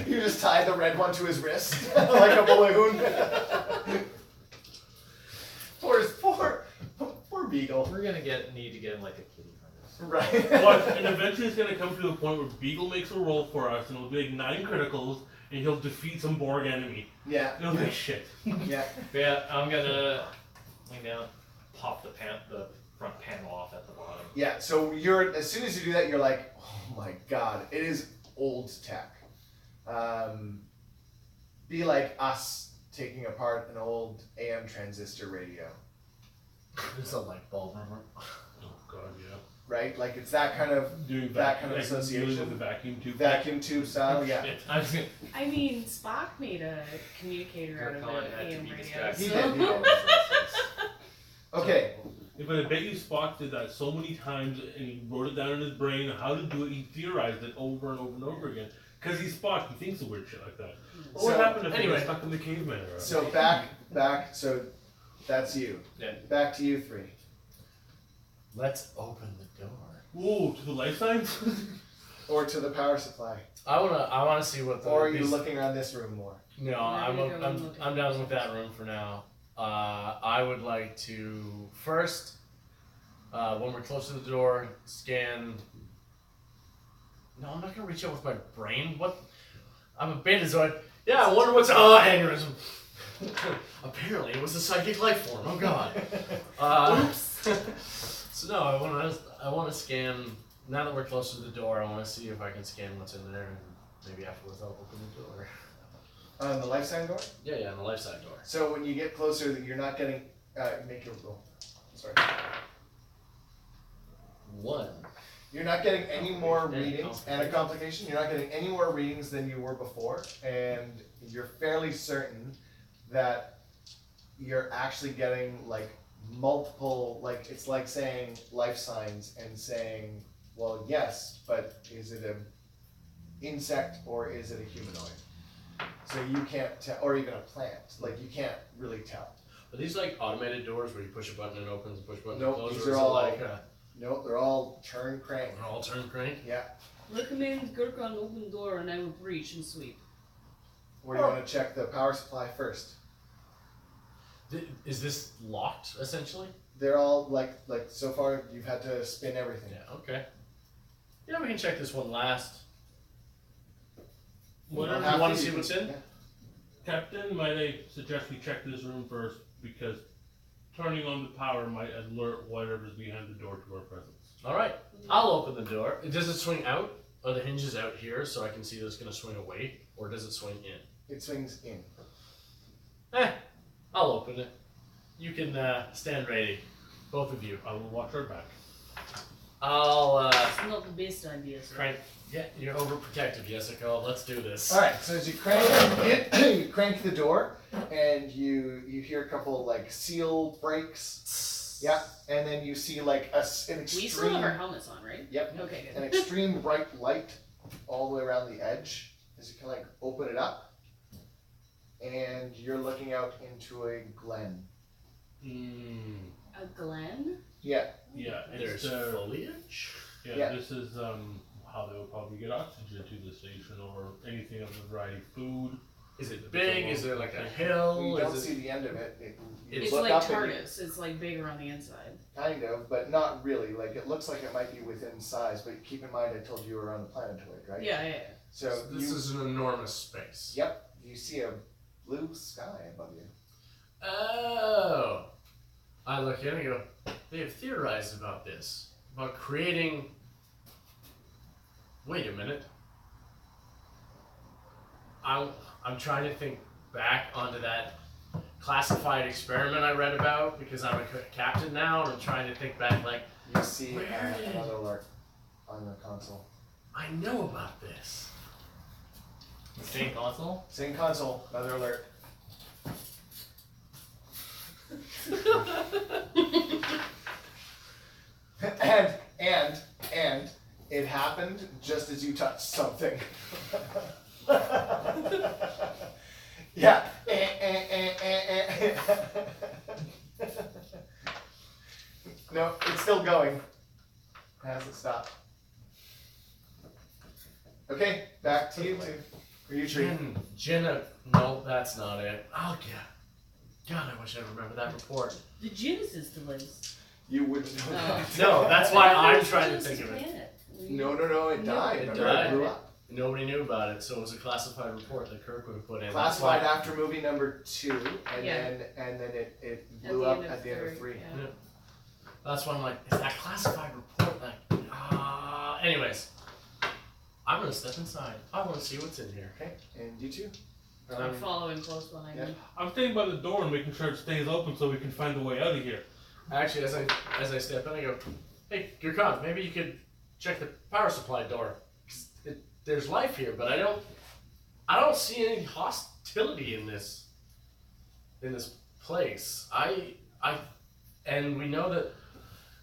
You just tie the red one to his wrist like a balloon. Poor Beagle. We're gonna need to get him like a kitty for this. Right. Watch, and eventually it's gonna come to a point where Beagle makes a roll for us, and it'll be like 9 criticals, and he'll defeat some Borg enemy. Yeah. It'll be shit. Yeah. But yeah, I'm gonna lay down, pop the front panel off at the bottom. Yeah. So as soon as you do that, you're like, oh my god, it is old tech. Be like us taking apart an old AM transistor radio. There's a light bulb, remember? Oh god, yeah. Right? Like it's that kind of Doing that kind of like association. dealing with the vacuum tube. vacuum tube style. Yeah. Shit. I was gonna, I mean, Spock made a communicator out of Gurkhan the had to AM be radio. distracted. He So. did. He did. Okay. Yeah, but I bet you Spock did that so many times, and he wrote it down in his brain how to do it. He theorized it over and over and over again. Because he's Spock, he thinks of weird shit like that. Well, So, what happened if he anyway. was stuck in the caveman era? So back. So that's you. Yeah. Back to you three. Let's open the door. Whoa, to the life signs? Or to the power supply. I wanna see what the. Or are you these- looking around this room more? No, I'm gonna go and look. I'm down with that room for now. I would like to first, when we're close to the door, scan. No, I'm not gonna reach out with my brain. What? I'm a Betazoid. Yeah, I wonder what's aneurysm. Apparently, it was a psychic life form. Oh God. So no, I wanna scan. Now that we're close to the door, I wanna see if I can scan what's in there, and maybe afterwards I'll open the door. On the life sign door? Yeah, on the left side door. So when you get closer, you're not getting. Make your roll. Sorry. 1. You're not getting any more And readings and a complication. You're not getting any more readings than you were before, and you're fairly certain that you're actually getting like multiple. Like it's like saying life signs and saying, well, yes, but is it an insect or is it a humanoid? So you can't tell, or even a plant. Like you can't really tell. Are these like automated doors where you push a button and it opens, push a button Nope, and closes? these or are is it all- like Nope, they're all turn crank. an all turn crank? Yeah. Recommend Gurkhan open door and I will breach and sweep. Or do you want to check the power supply first? Is this locked essentially? They're all like so far you've had to spin everything. Yeah. Okay. Yeah, we can check this one last. Whatever You you want to see what's in? Yeah. Captain, might I suggest we check this room first, because turning on the power might alert whatever's behind the door to our presence. All right. I'll open the door. Does it swing out? Are the hinges out here so I can see that it's going to swing away, or does it swing in? It swings in. I'll open it. You can stand ready, both of you. I will watch our back. I'll It's not the best idea, sir. crank. Yeah, you're overprotective, Jessica. Let's do this. All right. So as you crank it, you crank the door, and you hear a couple like seal breaks. Yeah, and then you see like an We still have our extreme. helmets on, right? Yep. Okay, An good. extreme bright light all the way around the edge as you can like open it up, and you're looking out into a glen. A glen? Yeah. Yeah, There's it's foliage. Yeah. This is how they will probably get oxygen to the station, or anything of the variety, food. Is it big? Is it like a hill? You don't Is it... see the end of it. You It's look like up and you- TARDIS. It's like bigger on the inside. Kind of, but not really. Like it looks like it might be within size, but keep in mind I told you were on the planetoid, right? Yeah, yeah, yeah. So This is an enormous space. Yep. You see a blue sky above you. Oh. I look in and go, they have theorized about this. About creating. Wait a minute. I'm trying to think back onto that classified experiment I read about because I'm a captain now, and I'm trying to think back like, You see Where did- another alert on the console. I know about this. The same console? Same console, another alert. and it happened just as you touched something. Yeah. No, it's still going. It hasn't stopped. Okay, back to you two. Or you three. Jenna. No, that's not it. Oh, yeah. God, I wish I remember that report. The Genesis delays. You wouldn't know that. No, that's why I'm trying to Genesis think of it. planet. No, it died. It Remember, died. blew up. Nobody knew about it, so it was a classified report that Kirk would have put in. Classified That's after movie number 2, and Yeah. then it At blew the up end of at the end of third, 3. yeah. why, that's why I'm like, is that classified report? Like, anyways, I'm gonna step inside. I want to see what's in here. Okay, and you two? I'm following close behind Yeah. him. I'm staying by the door and making sure it stays open so we can find a way out of here. Actually, as I step in, I go, hey, Gurkhan, maybe you could check the power supply door. 'Cause there's life here, but I don't see any hostility in this place. And we know that.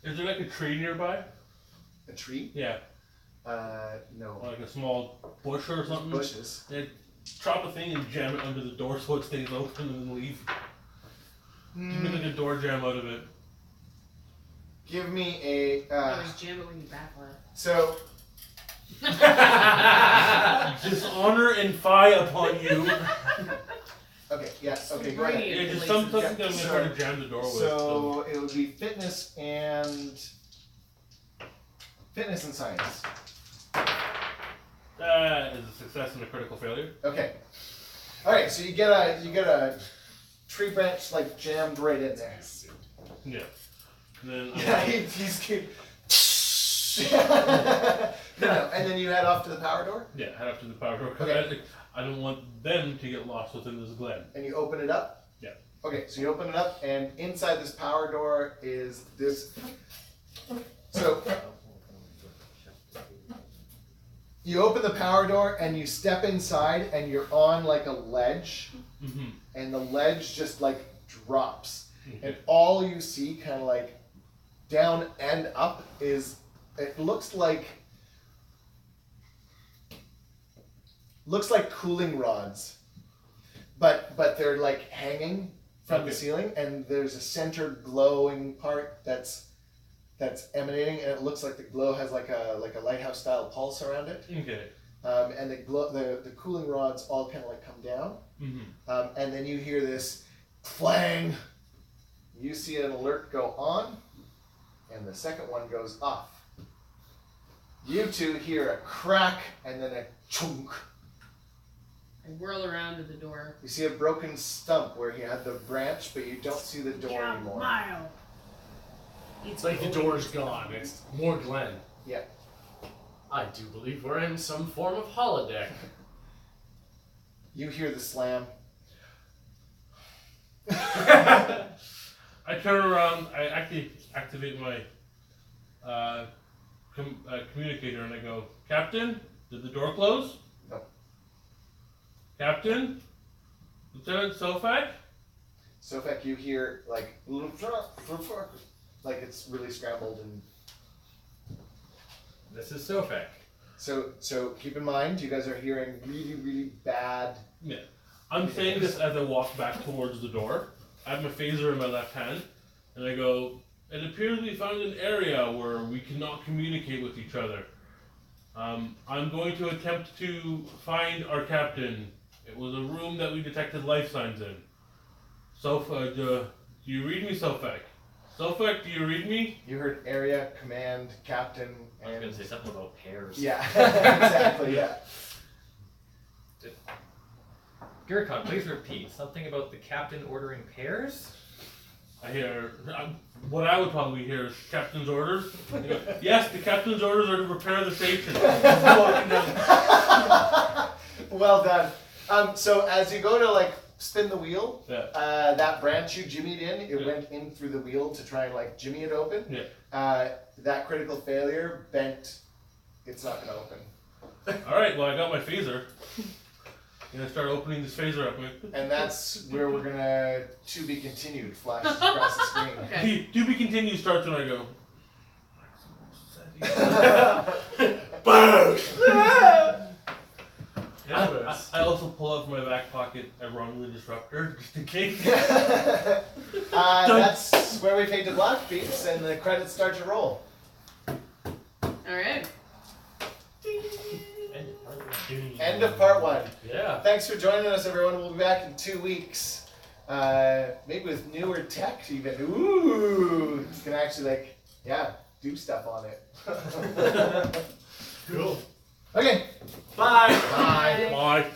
Is there like a tree nearby? A tree? Yeah, No. or like a small bush or something. Bushes. Yeah, chop a thing and jam it under the door so it stays open and then leave. Make like a door jam out of it. Give me a. Always jam it when you backlap. So. Dishonor and fire upon you. Okay, yeah, okay, go ahead. Bring it. Yeah, just something Yeah, that I'm so- trying to jam the door with. So it would be fitness and science. That is a success and a critical failure. Okay. All right, so you get a tree branch like jammed right in there. Yeah. And then Yeah, he's no, and then you head off to the power door yeah, head up to the power door because Okay. I don't want them to get lost within this glen. and you open it up. Yeah. Okay, so you open it up, and inside this power door is this. So you open the power door and you step inside, and you're on like a ledge, Mm-hmm. and the ledge just like drops, Okay. and all you see, kind of like down and up, is it looks like cooling rods, but they're like hanging from the Okay. ceiling, and there's a center glowing part that's emanating, and it looks like the glow has like a lighthouse style pulse around it, Okay. and the cooling rods all kind of like come down, Mm-hmm. and then you hear this clang. You see an alert go on, and the second one goes off. You two hear a crack and then a chunk. I whirl around to the door. You see a broken stump where he had the branch, but you don't see the door anymore. Mile. It's like the door's gone. It's more Glen. Yeah. I do believe we're in some form of holodeck. You hear the slam. I turn around. I activate my communicator and I go, Captain, did the door close? No. Captain, Lieutenant Sofak. Sofek, you hear like it's really scrambled, and This is Sofek. so keep in mind you guys are hearing really, really bad. Yeah. I'm saying this as I walk back towards the door. I have my phaser in my left hand, and I go, it appears we found an area where we cannot communicate with each other. I'm going to attempt to find our captain. It was a room that we detected life signs in. Do you read me, Sofek? Sofek, do you read me? You heard area, command, captain, I was and gonna say something about pears. yeah, exactly, yeah. Gurkhan, please repeat something about the captain ordering pears. I hear, what I would probably hear is captain's orders. I go, yes, the captain's orders are to repair the station. Walking down- Well done. So as you go to like spin the wheel, Yeah. that branch you jimmied in, it went in through the wheel to try and like jimmy it open. Yeah. That critical failure bent. It's not gonna open. All right, well, I got my phaser. And I start opening this phaser up. And that's where we're gonna to be continued flashes across the screen. Okay. To be continued starts when I go. Yes. I also pull out from my back pocket a wrongly disruptor, just in case. That's where we fade to black, peeps, and the credits start to roll. Alright. End of part 1. Yeah. Thanks for joining us, everyone. We'll be back in 2 weeks. Maybe with newer tech, even. Ooh, you can actually do stuff on it. Cool. Okay. Bye. Bye. Bye.